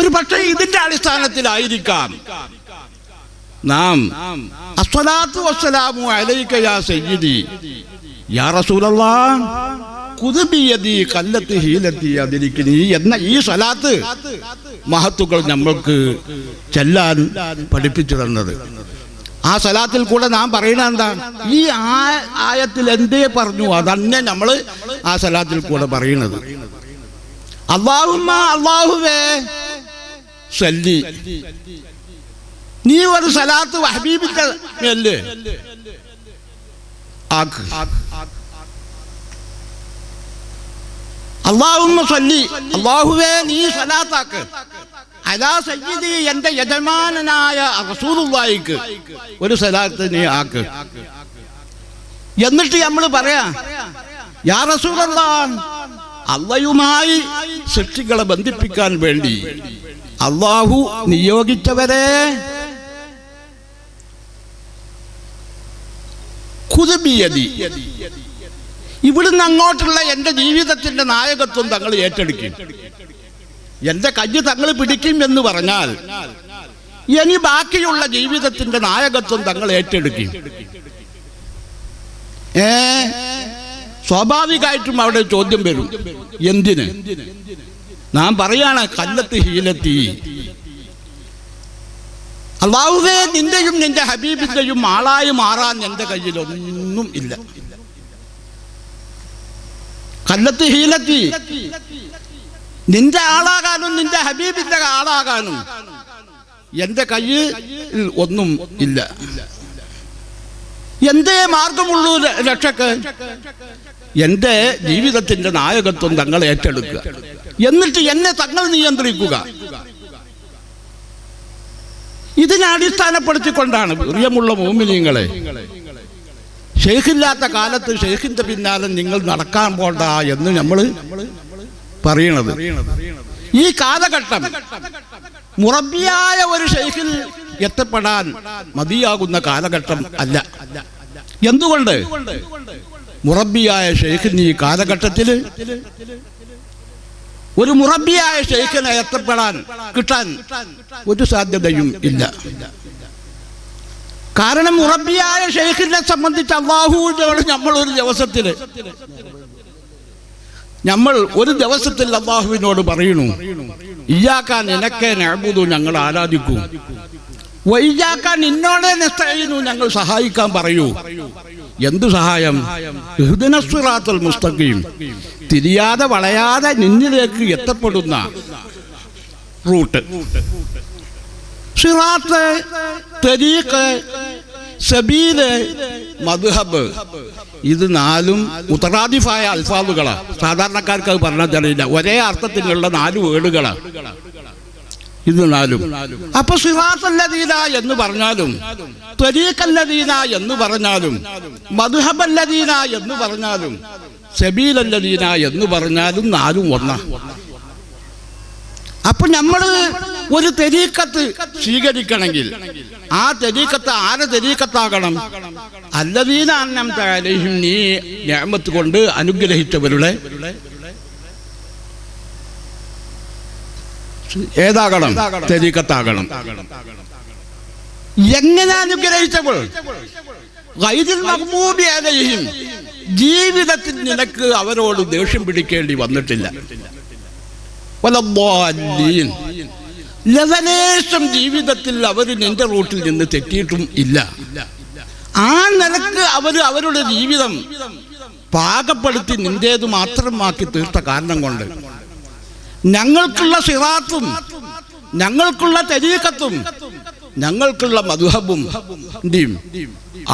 ഒരു പക്ഷേ ഇതിന്റെ അടിസ്ഥാനത്തിലായിരിക്കാം നാം അസ്സലാത്തു വസ്സലാമു അലൈക യാ സയ്യിദി യാ റസൂലല്ലാഹ് ഖുദ് ബിയദി ഖല്ലത്തി ഹീലത്തി അദ്രിക്നി എന്ന ഈ സ്വലാത്ത് മഹത്തുക്കൾ നമ്മൾക്ക് ചെല്ലാൻ പഠിപ്പിച്ചു തന്നത്. ആ സ്വലാത്തിൽ കൂടെ നാം പറയണ എന്താ? ഈ ആയത്തിൽ എന്തേ പറഞ്ഞു അതന്നെ നമ്മൾ ആ സ്വലാത്തിൽ കൂടെ പറയണത്. അല്ലാഹുവേ സല്ലി, നീ ഒരു സലാത്ത് ഹബീബിന്റെ മേല് ആക്ക്. അല്ലാഹുമ്മ സല്ലി, അല്ലാഹുവേ നീ സലാത്താക്ക് അലാ സയ്യിദി, എന്റെ യജമാനനായ റസൂലുള്ളാഹിക്ക് ഒരു സലാത്ത് നീ ആക്ക്. എന്നിട്ട് നമ്മൾ പറയാ യാ റസൂലല്ലാഹ്, അള്ളയുമായി സൃഷ്ടികളെ ബന്ധിപ്പിക്കാൻ വേണ്ടി അല്ലാഹു നിയോഗിച്ചവരെ ഖുദ്ബിയദി, ഇവിടുന്ന് അങ്ങോട്ടുള്ള എൻ്റെ ജീവിതത്തിന്റെ നായകത്വം തങ്ങൾ ഏറ്റെടുക്കും. എൻ്റെ കയ്യ് തങ്ങൾ പിടിക്കും എന്ന് പറഞ്ഞാൽ ഇനി ബാക്കിയുള്ള ജീവിതത്തിന്റെ നായകത്വം തങ്ങൾ ഏറ്റെടുക്കും. സ്വാഭാവികമായിട്ടും അവിടെ ചോദ്യം വരും, എന്തിന്? നാം പറയാണ് ഖല്ലത്തി ഹീലത്തി, അല്ലാഹുവേ, നിന്റെയും നിന്റെ ഹബീബിന്റെയും ആളായി മാറാൻ എൻ്റെ കയ്യിലൊന്നും ഇല്ല. കല്ലത്തി ഹീലത്തി, നിന്റെ ആളാകാനും നിന്റെ ഹബീബിന്റെ ആളാകാനും എൻ്റെ കയ്യിൽ ഒന്നും ഇല്ല. എന്തേ മാർഗമുള്ളൂ രക്ഷക്ക്? എൻ്റെ ജീവിതത്തിന്റെ നായകത്വം തങ്ങൾ ഏറ്റെടുക്കുക, എന്നിട്ട് എന്നെ തങ്ങൾ നിയന്ത്രിക്കുക. ഇതിനെ അടിസ്ഥാനപ്പെടുത്തിക്കൊണ്ടാണ് പ്രിയമുള്ള മോമിനീങ്ങളെ, ഷെയ്ഖില്ലാത്ത കാലത്ത് ഷെയ്ഖിന്റെ പിന്നാലെ നിങ്ങൾ നടക്കാൻ പോണ്ട എന്ന് നമ്മൾ പറയണത്. ഈ കാലഘട്ടം മുറബിയായ ഒരു ഷെയ്ഖിൽ എത്തപ്പെടാൻ മതിയാകുന്ന കാലഘട്ടം അല്ല. എന്തുകൊണ്ട്? മുറബിയായ ഷെയ്ഖിന് ഈ കാലഘട്ടത്തിൽ ഒരു മുറബിയായ ഷെയ്ഖിനെ കിട്ടാൻ ഒരു സാധ്യതയും ഇല്ല. കാരണം മുറബിയായ ഷെയ്ഖിനെ സംബന്ധിച്ച് അല്ലാഹുവിനോട് നമ്മൾ ഒരു ദിവസത്തിൽ അല്ലാഹുവിനോട് പറയുന്നു, ഇയ്യാക നിനക്കെ നഅ്ബുദു, ഞങ്ങൾ ആരാധിക്കൂ, വഇയ്യാക നിന്നോടെ നസ്തഈനു, ഞങ്ങൾ സഹായിക്കാൻ പറയൂ. എന്തു സഹായം? ഇഹ്ദിനസ് സിറാത്തൽ മുസ്തഖീം, തിരിയാതെ വളയാതെ നിന്നിലേക്ക് എത്തപ്പെടുന്ന റൂട്ട്. സിറാത്ത്, തരീഖ്, സബീല്, മദ്ഹബ്, ഇത് നാലും മുതറാദിഫായ അൽഫാദുകളാണ്. സാധാരണക്കാർക്ക് അത് പറഞ്ഞാൽ അറിയില്ല. ഒരേ അർത്ഥത്തിലുള്ള 4 വേർഡുകളാണ് ഇത് നാലും. അപ്പൊ സിറാത്തല്ലദീന എന്ന് പറഞ്ഞാലും, ത്വരീഖല്ലദീന എന്ന് പറഞ്ഞാലും, മദ്ഹബല്ലദീന എന്ന് പറഞ്ഞാലും, സബീലല്ലദീന എന്ന് പറഞ്ഞാലും 4 ഒന്നാണ്. അപ്പൊ നമ്മൾ ഒരു തെരീക്കത്ത് സ്വീകരിക്കണമെങ്കിൽ ആ തെരീക്കത്ത് ആരെ തെരീക്കത്താകണം? അല്ലദീന അൻഅംത അലൈഹിം, നീ നിഅമത്ത് കൊണ്ട് അനുഗ്രഹിച്ചവരുടെ ഏതാകണം? തെരീക്കത്താകണം. എങ്ങനെ അനുഗ്രഹിച്ചവൾ? ഗൈറുൽ മഗ്ദൂബി അലൈഹിം, ജീവിതത്തിൽ നിനക്ക് അവരോട് ദേഷ്യം പിടിക്കേണ്ടി വന്നിട്ടില്ല. ലവലേശം ജീവിതത്തിൽ അവർ നിന്റെ റൂട്ടിൽ നിന്ന് തെറ്റിയിട്ടും ഇല്ല. ആ നിലക്ക് അവരുടെ ജീവിതം പാകപ്പെടുത്തി നിന്റേത് മാത്രമാക്കി തീർത്ത കാരണം കൊണ്ട് ഞങ്ങൾക്കുള്ള സിറാത്തും ഞങ്ങൾക്കുള്ള തരീഖത്തും ഞങ്ങൾക്കുള്ള മദ്ഹബും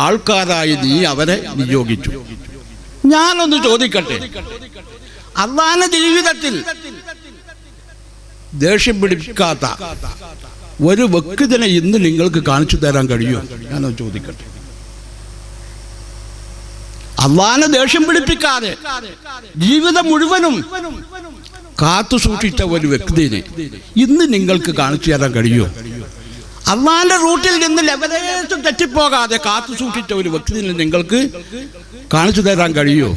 ആൾക്കാരായി നീ അവരെ നിയോഗിച്ചു. ഞാനൊന്ന് ചോദിക്കട്ടെ, അള്ളാഹുവിന്റെ ജീവിതത്തിൽ ദേഷ്യം പിടിക്കാത്ത ഒരു വ്യക്തിനെ ഇന്ന് നിങ്ങൾക്ക് കാണിച്ചു തരാൻ കഴിയുമോ? ഞാനൊന്ന് ചോദിക്കട്ടെ. അള്ളാഹുവിനെ ദേഷ്യം പിടിപ്പിക്കാതെ ജീവിതം മുഴുവനും കാത്തു സൂക്ഷിച്ച ഒരു വ്യക്തിനെ ഇന്ന് നിങ്ങൾക്ക് കാണിച്ചു തരാൻ കഴിയുമോ? അള്ളാഹുവിന്റെ റൂട്ടിൽ നിന്ന് ലെവലേശം തെറ്റിപ്പോകാതെ കാത്തു സൂക്ഷിച്ച ഒരു വ്യക്തിനെ നിങ്ങൾക്ക് കാണിച്ചു തരാൻ കഴിയുമോ?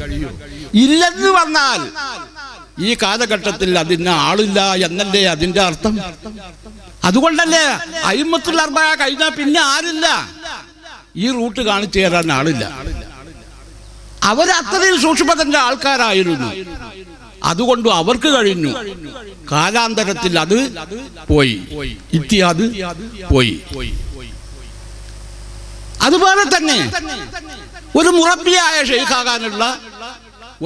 ഇല്ലെന്ന് പറഞ്ഞാൽ ഈ കാലഘട്ടത്തിൽ അതിന് ആളില്ല എന്നല്ലേ അതിന്റെ അർത്ഥം? അതുകൊണ്ടല്ലേ അയിമ്മത്തുൽ അർബഅ കഴിഞ്ഞാൽ പിന്നെ ആരില്ല, ഈ റൂട്ട് കാണിച്ചു തരാൻ ആളില്ല. അവരത്രയും സൂക്ഷ്മതന്റെ ആൾക്കാരായിരുന്നു. അതുകൊണ്ട് അവർക്ക് കഴിഞ്ഞു. കാലാന്തരത്തിൽ അത് പോയി, ഇത്തിഹാദ് പോയി. അതുപോലെ തന്നെ ഒരു മുറബിയായ ഷെയ്ഖാകാനുള്ള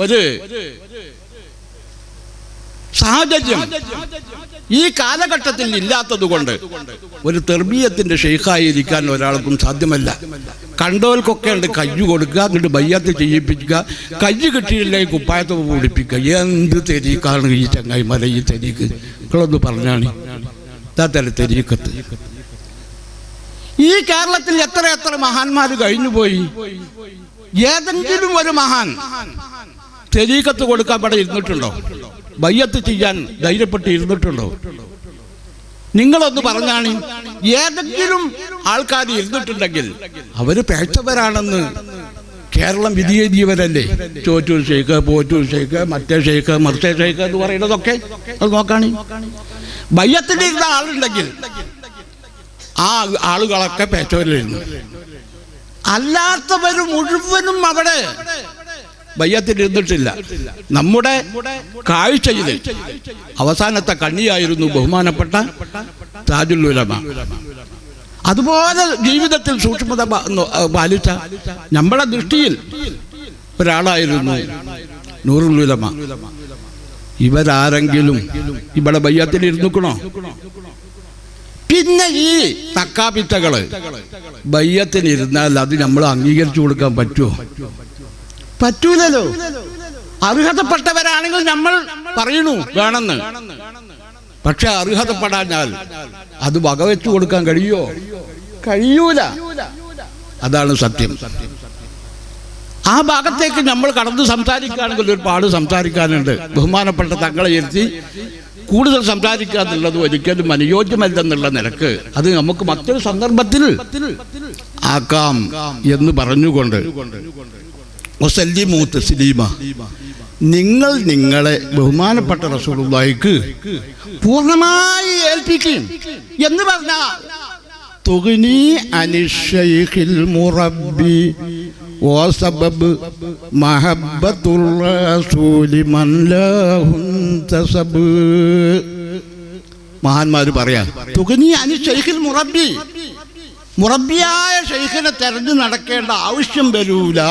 ഒരു സാഹചര്യം ഈ കാലഘട്ടത്തിൽ ഇല്ലാത്തത് കൊണ്ട് ഒരു തെർബിയത്തിന്റെ ഷെയ്ഖായി ഇരിക്കാൻ ഒരാൾക്കും സാധ്യമല്ല. കണ്ടോൽക്കൊക്കെ ഉണ്ട് കയ്യ് കൊടുക്കുക, എന്നിട്ട് ബയ്യത്ത് ചെയ്യിപ്പിക്കുക, കയ്യ് കിട്ടിയില്ലെങ്കിൽ കുപ്പായത്ത് പിടിപ്പിക്കുക. എന്ത് തെരീക്കാണ് ഈ ചങ്ങായിമാര ഈ തെരീക്ക്? നിങ്ങളൊന്ന് പറഞ്ഞാണ് തല തെരീക്കത്ത്. ഈ കേരളത്തിൽ എത്ര മഹാന്മാർ കഴിഞ്ഞുപോയി. ഏതെങ്കിലും ഒരു മഹാൻ തെരീക്കത്ത് കൊടുക്കാൻ ഇവിടെ ഇരുന്നിട്ടുണ്ടോ? ബയ്യത്ത് ചെയ്യാൻ ധൈര്യപ്പെട്ട് ഇരുന്നിട്ടുണ്ടോ? നിങ്ങളൊന്ന് പറഞ്ഞാണ്. ഏതെങ്കിലും ആൾക്കാർ ഇരുന്നിട്ടുണ്ടെങ്കിൽ അവര് പേച്ചവരാണെന്ന് കേരളം വിധിയെഴുതിയവരല്ലേ? ചോറ്റൂർ ഷെയ്ഖ്, പോറ്റൂർ ഷെയ്ഖ്, മറ്റേ ഷെയ്ഖ്, മർച്ചേ ഷെയ്ഖ് എന്ന് പറയുന്നതൊക്കെ അത് നോക്കാണ്. ബയ്യത്തിന്റെ ഇരുന്ന ആളുണ്ടെങ്കിൽ ആ ആളുകളൊക്കെ പേച്ചവരിലിരുന്നു. അല്ലാത്തവർ മുഴുവനും അവിടെ ബയ്യത്തിൽ ഇരുന്നിട്ടില്ല. നമ്മുടെ കാഴ്ചയിൽ അവസാനത്തെ കണ്ണിയായിരുന്നു ബഹുമാനപ്പെട്ട താജുൽ ഉലമ. അതുപോലെ ജീവിതത്തിൽ സൂക്ഷ്മത പാലിച്ച നമ്മളെ ദൃഷ്ടിയിൽ ഒരാളായിരുന്നു നൂറുൽ ഉലമ. ഇവരാരെങ്കിലും ഇവിടെ ബയ്യത്തിൽ ഇരുന്നിക്കണോ? പിന്നെ ഈ തക്കാപ്പിത്തകള് ബയ്യത്തിന് ഇരുന്നാൽ അത് നമ്മൾ അംഗീകരിച്ചു കൊടുക്കാൻ പറ്റുമോ? പറ്റൂലല്ലോ. അർഹതപ്പെട്ടവരാണെങ്കിൽ നമ്മൾ പറയണു വേണമെന്ന്. പക്ഷെ അർഹതപ്പെടാഞ്ഞാൽ അത് വകവെച്ചു കൊടുക്കാൻ കഴിയോ? കഴിയൂല. അതാണ് സത്യം. ആ ഭാഗത്തേക്ക് നമ്മൾ കടന്ന് സംസാരിക്കുകയാണെങ്കിൽ ഒരുപാട് സംസാരിക്കാനുണ്ട്. ബഹുമാനപ്പെട്ട തങ്ങളെ ഇരുത്തി കൂടുതൽ സംസാരിക്കാന്നുള്ളത് ഒരിക്കലും അനുയോജ്യമല്ലെന്നുള്ള നിലക്ക് അത് നമുക്ക് മറ്റൊരു സന്ദർഭത്തിൽ ആക്കാം എന്ന് പറഞ്ഞുകൊണ്ട് വസല്ലിമു തസ്ലീമ, നിങ്ങൾ നിങ്ങളെ ബഹുമാനപ്പെട്ട റസൂലുള്ളാഹിക്ക് പൂർണ്ണമായി ഏൽപ്പിക്കും എന്ന് പറഞ്ഞാൽ തുഗ്നി അനിശ്ശൈഖിൽ മുറബ്ബി വസബബ് മഹബ്ബത്തുർ റസൂലി മൻ ലഹു തസബ്. മഹാന്മാർ പറയാ തുഗ്നി അനിശ്ശൈഖിൽ മുറബ്ബി, മുറബ്ബിയായ ശൈഖിനെ തെരഞ്ഞു നടക്കേണ്ട ആവശ്യം വരൂല.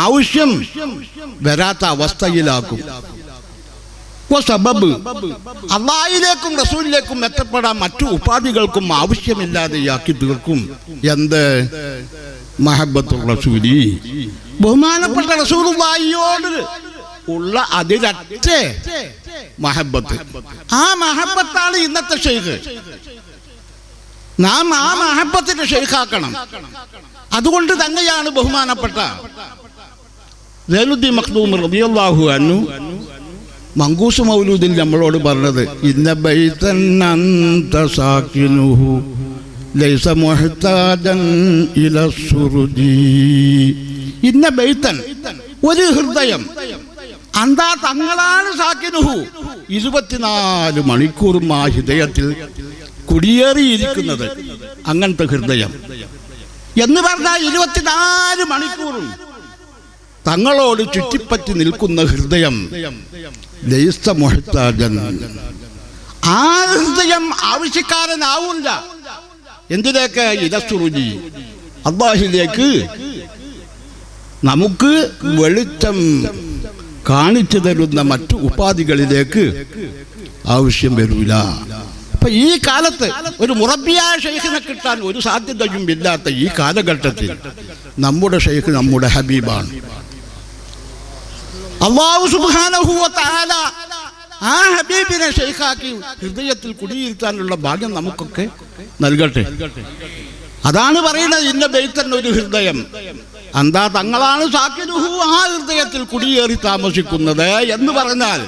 ആവശ്യം വരാത്ത അവസ്ഥയിലാക്കും. സബബ് അല്ലാഹിലേക്കും റസൂലിലേക്കും എത്തപ്പെടാൻ മറ്റു ഉപാധികൾക്കും ആവശ്യമില്ലാതെയാക്കി തീർക്കും. എന്ത്? മഹബ്ബത്തുർ റസൂലി, ബഹുമാനപ്പെട്ട റസൂലുള്ളാഹിയോട് ഉള്ള അതിരറ്റ മഹബ്ബത്ത്. ആ മഹബ്ബത്താണ് ഇന്നത്തെ ശൈഖ്. നാം ആ മഹബ്ബത്തിന്റെ ശൈഖാക്കണം. അതുകൊണ്ട് തന്നെയാണ് ബഹുമാനപ്പെട്ട സൈനുദ്ദീൻ മഖ്ദൂം റളിയല്ലാഹു അൻഹു മങ്കൂസ് മൗലൂദിൽ നമ്മളോട് പറഞ്ഞത് ഇന്ന ബൈതൻ അൻത സാകിനുഹു ലൈസ മുഹ്താജൻ ഇല സുറുദി. ഇന്ന ബൈതൻ, ഒരു ഹൃദയം, അന്താ തങ്ങളാണ് സാകിനുഹു, 24 മണിക്കൂറും ആ ഹൃദയത്തിൽ കുടിയേറിയിരിക്കുന്നത്. അങ്ങനത്തെ ഹൃദയം എന്ന് പറഞ്ഞാൽ 24 മണിക്കൂറും തങ്ങളോട് ചുറ്റിപ്പറ്റി നിൽക്കുന്ന ഹൃദയം. ലൈസ മുഹ്താജൻ, ആ ഹൃദയം ആവശ്യക്കാരനാവില്ല. എന്തിലേക്ക്? ഇലസുറുജി, അല്ലാഹിലേക്ക് നമുക്ക് വെളിച്ചം കാണിച്ചു തരുന്ന മറ്റു ഉപാധികളിലേക്ക് ആവശ്യം വരൂല. അപ്പൊ ഈ കാലത്ത് ഒരു മുറബ്ബിയായ ശൈഖിനെ കിട്ടാൻ ഒരു സാധ്യതയും ഇല്ലാത്ത ഈ കാലഘട്ടത്തിൽ നമ്മുടെ ശൈഖ് നമ്മുടെ ഹബീബാണ്. അല്ലാഹു സുബ്ഹാനഹു വ തആല ആ ഹബീബിനെ ശൈഖാക്കി ഹൃദയത്തിൽ കുടിയിരുത്താനുള്ള ഭാഗ്യം നമുക്കൊക്കെ നൽകട്ടെ. അതാണ് പറയുന്നത് ഇന്ന ബൈത്തൻ, ഒരു ഹൃദയം, അന്താ തങ്ങളാണ് സാക്കിനുഹു, ആ ഹൃദയത്തിൽ കുടിയേറി താമസിക്കുന്നത് എന്ന് പറഞ്ഞാൽ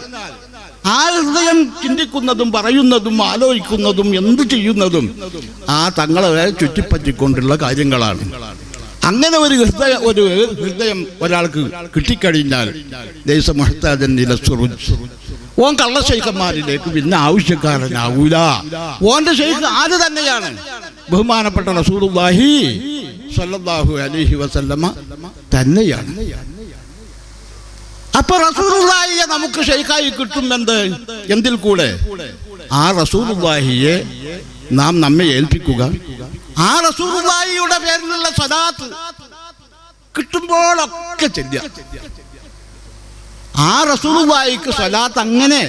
ആ ഹൃദയം ചിന്തിക്കുന്നതും പറയുന്നതും ആലോചിക്കുന്നതും എന്തു ചെയ്യുന്നതും ആ തങ്ങളെ ചുറ്റിപ്പറ്റിക്കൊണ്ടുള്ള കാര്യങ്ങളാണ്. അങ്ങനെ ഒരു ഹൃദയം ഒരാൾക്ക് കിട്ടിക്കഴിഞ്ഞാൽ ലൈസ മുഹ്താജൻ ഇല സുറുജ്, ഓൻ കള്ള ശൈഖന്മാരിലേക്ക് പിന്നെ ആവശ്യക്കാരനാവൂല. ഓന്റെ ശൈഖ് ആര് തന്നെയാണ്? ബഹുമാനപ്പെട്ട റസൂലുള്ളാഹി സ്വല്ലല്ലാഹു അലൈഹി വസല്ലമ തന്നെയാണ്. അപ്പൊ റസൂലുള്ളാഹിയെ നമുക്ക് ശൈഖായി കിട്ടും. എന്തിൽ കൂടെ? ആ റസൂലുള്ളാഹിയെ നാം നമ്മെ ഏൽപ്പിക്കുക. ആ റസൂലുള്ളാഹിയുടെ പേരിലുള്ള സ്വലാത്ത് കിട്ടുമ്പോഴൊക്കെ ചെല്ലുക. ആ റസൂലുള്ളാഹിക്ക് സ്വലാത്ത് അങ്ങനെ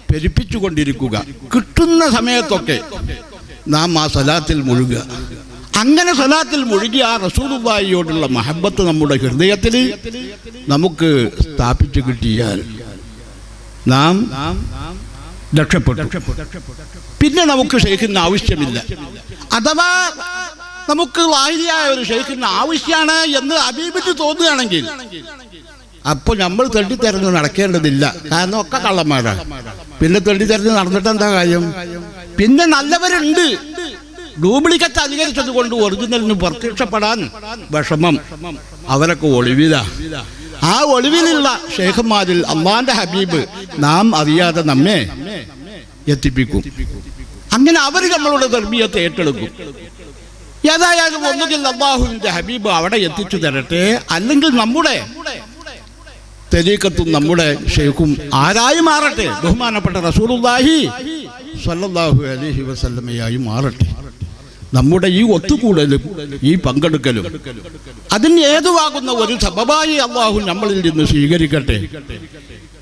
പെരുപ്പിച്ചുകൊണ്ടിരിക്കുക. കിട്ടുന്ന സമയത്തൊക്കെ നാം ആ സ്വലാത്തിൽ മുഴുകുക. അങ്ങനെ സ്വലാത്തിൽ മുഴുകി ആ റസൂലുള്ളാഹിയോടുള്ള മഹബ്ബത്ത് നമ്മുടെ ഹൃദയത്തിൽ നമുക്ക് സ്ഥാപിച്ചു കിട്ടിയാൽ നാം രക്ഷപ്പെട്ടു. പിന്നെ നമുക്ക് ഷെയ്ഖിന് ആവശ്യമില്ല. അഥവാ നമുക്ക് ലാഹിരിയായ ഒരു ഷെയ്ഖിന് ആവശ്യമാണ് എന്ന് ഹബീബിന് തോന്നുകയാണെങ്കിൽ അപ്പോൾ നമ്മൾ തെണ്ടിത്തെരഞ്ഞ് നടക്കേണ്ടതില്ല. കാരണം ഒക്കെ കള്ളന്മാരാണ്. പിന്നെ തെണ്ടിത്തെരഞ്ഞ് നടന്നിട്ട് എന്താ കാര്യം? പിന്നെ നല്ലവരുണ്ട്. ഡ്യൂപ്ലിക്കേറ്റ് അധികരിച്ചത് കൊണ്ട് ഒറിജിനലിന് പ്രത്യക്ഷപ്പെടാൻ വിഷമം. അവരൊക്കെ ഒളിവില. ആ ഒളിവിലുള്ള ഷെയ്ഖന്മാരിൽ അല്ലാഹുവിന്റെ ഹബീബ് നാം അറിയാതെ നമ്മെ എത്തിപ്പിക്കും. അങ്ങനെ അവർ നമ്മളുടെ തർബിയത്തെ ഏറ്റെടുക്കും. ഏതായാലും ഒന്നുകിൽ അല്ലാഹുവിന്റെ ഹബീബ് അവിടെ എത്തിച്ചു തരട്ടെ, അല്ലെങ്കിൽ നമ്മുടെ തരീഖത്തും നമ്മുടെ ഷെയ്ഖും ആരായി മാറട്ടെ, ബഹുമാനപ്പെട്ട റസൂലുള്ളാഹി സ്വല്ലല്ലാഹു അലൈഹി വസല്ലമയായി മാറട്ടെ. നമ്മുടെ ഈ ഒത്തുകൂടലും ഈ പങ്കെടുക്കലും അതിന് ഏതുവാകുന്ന ഒരു സബബായി അള്ളാഹു നമ്മളിൽ നിന്ന് സ്വീകരിക്കട്ടെ.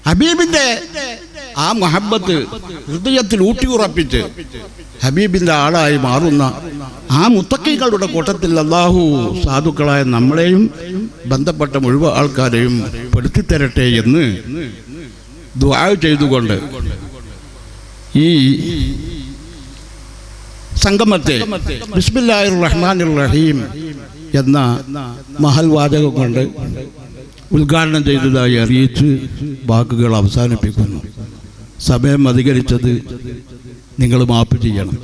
ഹബീബിന്റെ ആ മഹബത്ത് ഹൃദയത്തിൽ ഊട്ടിയുറപ്പിച്ച് ഹബീബിന്റെ ആളായി മാറുന്ന ആ മുത്തക്കികളുടെ കൂട്ടത്തിൽ അള്ളാഹു സാധുക്കളായ നമ്മളെയും ബന്ധപ്പെട്ട മുഴുവൻ ആൾക്കാരെയും പെടുത്തിത്തരട്ടെ എന്ന് ദുആ ചെയ്തുകൊണ്ട് ഈ സംഗമത്തെ ബിസ്മില്ലാഹിർ റഹ്മാനിർ റഹീം എന്ന മഹൽ വാചകം കൊണ്ട് ഉദ്ഘാടനം ചെയ്തതായി അറിയിച്ച് വാക്കുകൾ അവസാനിപ്പിക്കുന്നു. സമയം അധികരിച്ചത് നിങ്ങൾ മാപ്പ് ചെയ്യണം.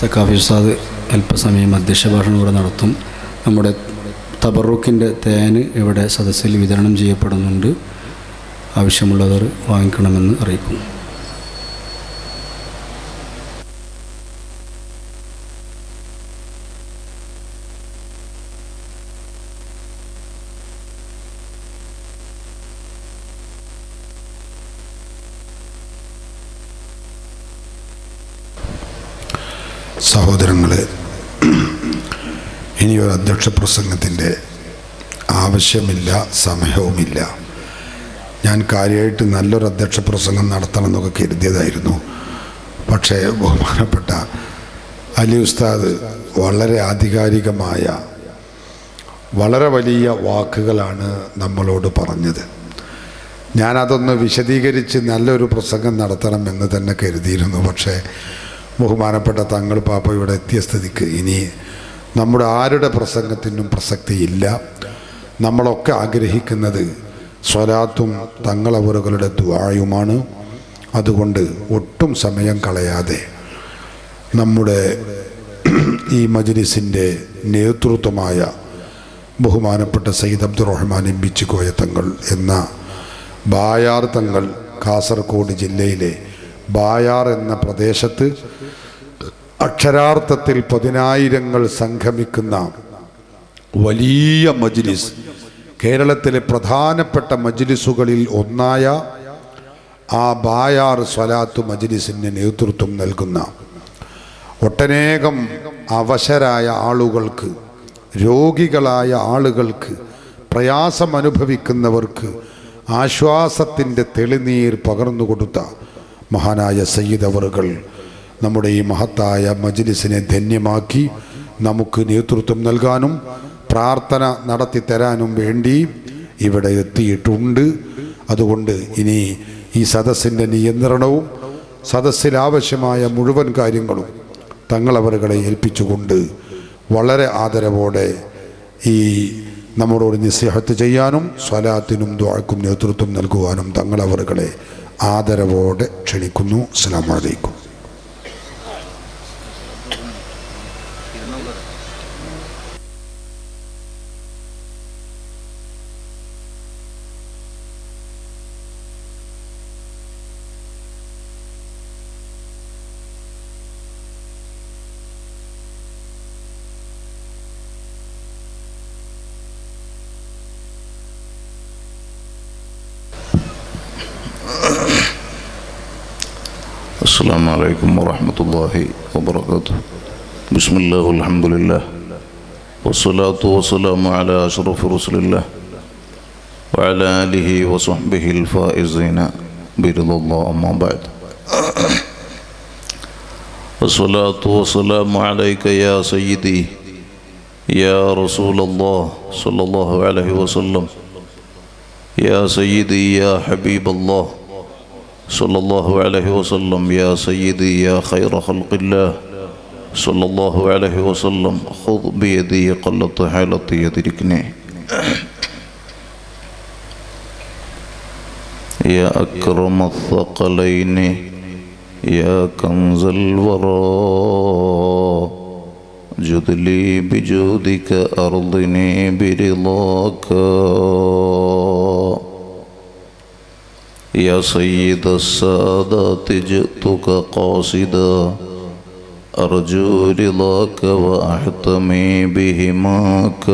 സക്കാഫി ഉസ്താദ് അല്പസമയം അധ്യക്ഷഭാഷണം ഇവിടെ നടത്തും. നമ്മുടെ തബറുക്കിൻ്റെ തേന് ഇവിടെ സദസ്സിൽ വിതരണം ചെയ്യപ്പെടുന്നുണ്ട്. ആവശ്യമുള്ളവർ വാങ്ങിക്കണമെന്ന് അറിയിക്കുന്നു. സഹോദരങ്ങളെ, ഇനിയൊരു അധ്യക്ഷ പ്രസംഗത്തിൻ്റെ ആവശ്യമില്ല, സമയവുമില്ല. ഞാൻ കാര്യമായിട്ട് നല്ലൊരു അധ്യക്ഷ പ്രസംഗം നടത്തണമെന്നൊക്കെ കരുതിയതായിരുന്നു. പക്ഷേ ബഹുമാനപ്പെട്ട അലി ഉസ്താദ് വളരെ ആധികാരികമായ വളരെ വലിയ വാക്കുകളാണ് നമ്മളോട് പറഞ്ഞത്. ഞാനതൊന്ന് വിശദീകരിച്ച് നല്ലൊരു പ്രസംഗം നടത്തണം എന്ന് തന്നെ കരുതിയിരുന്നു. പക്ഷേ ബഹുമാനപ്പെട്ട തങ്ങൾ പാപ്പ ഇവിടെ എത്തിയ സ്ഥിതിക്ക് ഇനി നമ്മുടെ ആരുടെ പ്രസംഗത്തിനും പ്രസക്തിയില്ല. നമ്മളൊക്കെ ആഗ്രഹിക്കുന്നത് സ്വലാത്തും തങ്ങളവറുകളുടെ ദുആയുമാണ്. അതുകൊണ്ട് ഒട്ടും സമയം കളയാതെ നമ്മുടെ ഈ മജ്ലിസിൻ്റെ നേതൃത്വമായ ബഹുമാനപ്പെട്ട സയ്യിദ് അബ്ദുറഹ്മാൻ എംബിച്ചി കോയ തങ്ങൾ എന്ന ബായാർ തങ്ങൾ, കാസർഗോഡ് ജില്ലയിലെ ബായാർ എന്ന പ്രദേശത്ത് അക്ഷരാർത്ഥത്തിൽ 10,000 സംഗമിക്കുന്ന വലിയ മജ്ലിസ്, കേരളത്തിലെ പ്രധാനപ്പെട്ട മജ്ലിസുകളിൽ ഒന്നായ ആ ബായാർ സ്വലാത്ത് മജ്ലിസിന് നേതൃത്വം നൽകുന്ന ഒട്ടനേകം അവശരായ ആളുകൾക്ക്, രോഗികളായ ആളുകൾക്ക്, പ്രയാസമനുഭവിക്കുന്നവർക്ക് ആശ്വാസത്തിൻ്റെ തെളിനീർ പകർന്നു കൊടുത്ത മഹാനായ സയ്യിദ് അവറുകൾ നമ്മുടെ ഈ മഹത്തായ മജ്ലിസിനെ ധന്യമാക്കി നമുക്ക് നേതൃത്വം നൽകാനും പ്രാർത്ഥന നടത്തിത്തരാനും വേണ്ടി ഇവിടെ എത്തിയിട്ടുണ്ട്. അതുകൊണ്ട് ഇനി ഈ സദസ്സിൻ്റെ നിയന്ത്രണവും സദസ്സിലാവശ്യമായ മുഴുവൻ കാര്യങ്ങളും തങ്ങളവറുകളെ ഏൽപ്പിച്ചുകൊണ്ട് വളരെ ആദരവോടെ ഈ നമ്മളോട് നസീഹത്ത് ചെയ്യാനും സ്വലാത്തിനും ദുആക്കും നേതൃത്വം നൽകുവാനും തങ്ങളവറുകളെ ആദരവോടെ ക്ഷണിക്കുന്നു. അസ്സലാമു അലൈക്കും. السلام عليكم ورحمة الله وبركاته. بسم الله والحمد لله والصلاة والسلام على أشرف رسل الله وعلى آله وصحبه الفائزين برضا الله. أما بعد، الصلاة والسلام عليك يا سيدي يا رسول الله صلى الله عليه وسلم، يا سيدي يا حبيب الله صلى الله عليه وسلم، يا سيدي يا خير خلق الله صلى الله عليه وسلم. خذ بيدي قلت حالتي يدركني يا أكرم الثقلين يا كنز الورى، جد لي بجودك أرضني برضاك. يا سيد السادات جئتك قاصدا أرجو رضاك وأحتمي بهماك.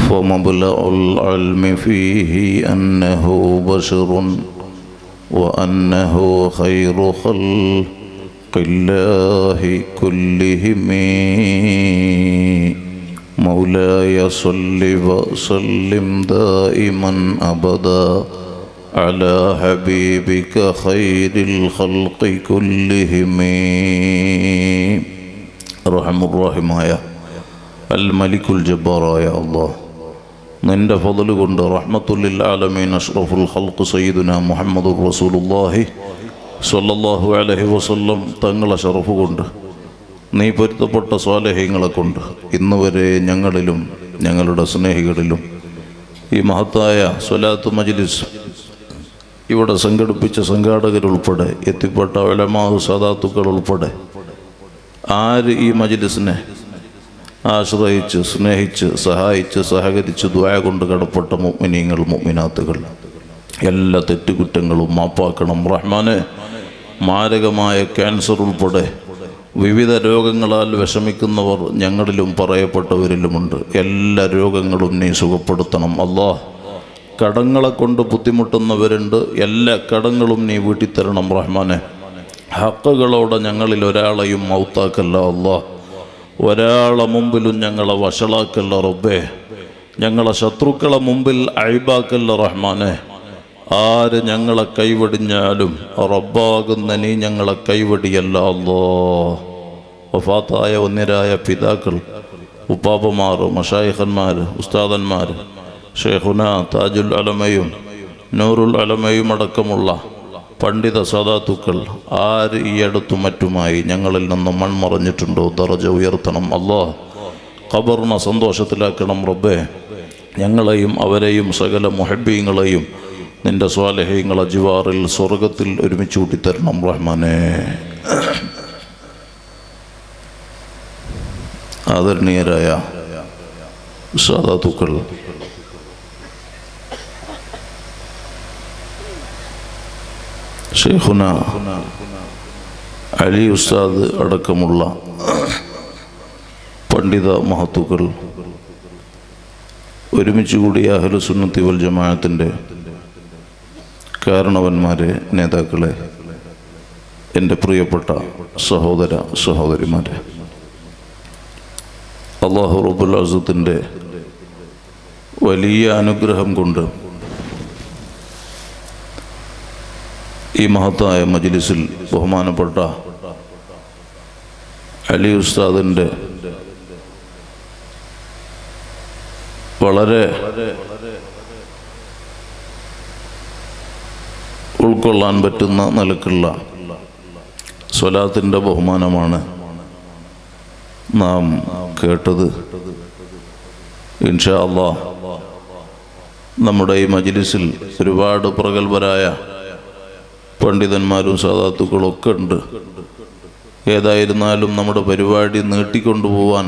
فمبلغ العلم فيه أنه بشر وأنه خير خلق الله كلهم. مولاي صل وسلم دائما أبدا على حبيبك خير الخلق كلهم. رحم الراحماയ അൽ-മലിക്കുൽ ജബ്ബാറായ അല്ലാഹ്, നിൻ്റെ ഫضല് കൊണ്ട് റഹ്മത്തുൽ ആലമീൻ അഷ്റഫുൽ ഖൽഖ് സയ്യിദുനാ മുഹമ്മദുർ റസൂലുള്ളാഹി സ്വല്ലല്ലാഹു അലൈഹി വസല്ലം തങ്ങളെ ശറഫ് കൊണ്ട്, നീ പൊരുത്തപ്പെട്ട സ്വാലിഹീങ്ങളെ കൊണ്ട് ഇന്ന് വരെ ഞങ്ങളിലും ഞങ്ങളുടെ സ്നേഹികളിലും ഈ മഹത്തായ സ്വലാത്ത് മജ്ലിസ് ഇവിടെ സംഘടിപ്പിച്ച സംഘാടകരുൾപ്പെടെ എത്തിപ്പെട്ട ഉലമാ സാദാത്തുക്കൾ ഉൾപ്പെടെ ആര് ഈ മജ്ലിസിനെ ആശ്രയിച്ച് സ്നേഹിച്ച് സഹായിച്ച് സഹകരിച്ച് ദുആ കൊണ്ട് കടപ്പെട്ട മുഅ്മിനീങ്ങൾ മുഅ്മിനാത്തുകൾ എല്ലാ തെറ്റുകുറ്റങ്ങളും മാപ്പാക്കണം റഹ്മാനെ. മാരകമായ ക്യാൻസർ ഉൾപ്പെടെ വിവിധ രോഗങ്ങളാൽ വിഷമിക്കുന്നവർ ഞങ്ങളിലും പറയപ്പെട്ടവരിലുമുണ്ട്. എല്ലാ രോഗങ്ങളും നീ സുഖപ്പെടുത്തണം അല്ലാഹ്. കടങ്ങളെ കൊണ്ട് ബുദ്ധിമുട്ടുന്നവരുണ്ട്, എല്ലാ കടങ്ങളും നീ വീട്ടിത്തരണം റഹ്മാനെ. ഹക്കുകളോടെ ഞങ്ങളിൽ ഒരാളെയും മൗത്താക്കല്ല അല്ലാഹ്. ഒരാളെ മുമ്പിലും ഞങ്ങളെ വഷളാക്കല്ല റബ്ബേ. ഞങ്ങളെ ശത്രുക്കളെ മുമ്പിൽ അയ്ബാക്കല്ല റഹ്മാനെ. ആര് ഞങ്ങളെ കൈവടിഞ്ഞാലും റബ്ബാകുന്ന നീ ഞങ്ങളെ കൈവടിയല്ല അല്ലാഹ്. വഫാത്തായ ഒന്നിരായ പിതാക്കൾ, ഉപ്പാപ്പമാർ, മശായിഖന്മാർ, ഉസ്താദന്മാർ, ഷെയ്ഖുന താജുൽ അലമയും നൂറുൽ അലമയും അടക്കമുള്ള പണ്ഡിത സാദാത്തുക്കൾ ആര് ഈ അടുത്തും മറ്റുമായി ഞങ്ങളിൽ നിന്ന് മൺമറഞ്ഞിട്ടുണ്ടോ ദറജ ഉയർത്തണം അല്ലാഹ്. ഖബറിനെ സന്തോഷത്തിലാക്കണം റബ്ബേ. ഞങ്ങളെയും അവരെയും സകല മുഹബ്ബീങ്ങളെയും നിന്റെ സ്വാലിഹീങ്ങളെ ജിവാറിൽ സ്വർഗത്തിൽ ഒരുമിച്ച് കൂട്ടിത്തരണം റഹ്മാനെ. ആദരണീയരായ സാദാത്തുക്കൾ, ഷെയ്ഖുന അലി ഉസ്താദ് അടക്കമുള്ള പണ്ഡിത മഹത്തുക്കൾ, ഒരുമിച്ച് കൂടിയ അഹ്ലു സുന്നത്തി വൽ ജമാഅത്തിൻ്റെ കാരണവന്മാരെ, നേതാക്കളെ, എൻ്റെ പ്രിയപ്പെട്ട സഹോദര സഹോദരിമാരെ, അല്ലാഹു റബ്ബുൽ ഇസ്സത്തിൻ്റെ വലിയ അനുഗ്രഹം കൊണ്ട് ഈ മഹത്തായ മജ്ലിസിൽ ബഹുമാനപ്പെട്ട അലി ഉസ്താദിൻ്റെ വളരെ ഉൾക്കൊള്ളാൻ പറ്റുന്ന നിലക്കുള്ള സ്വലാത്തിൻ്റെ ബഹുമാനമാണ് നാം കേട്ടത്. ഇൻഷാ അല്ലാഹ് നമ്മുടെ ഈ മജ്ലിസിൽ ഒരുപാട് പ്രഗത്ഭരായ പണ്ഡിതന്മാരും സാദാത്തുക്കളൊക്കെ ഉണ്ട്. ഏതായിരുന്നാലും നമ്മുടെ പരിപാടി നീട്ടിക്കൊണ്ടുപോവാൻ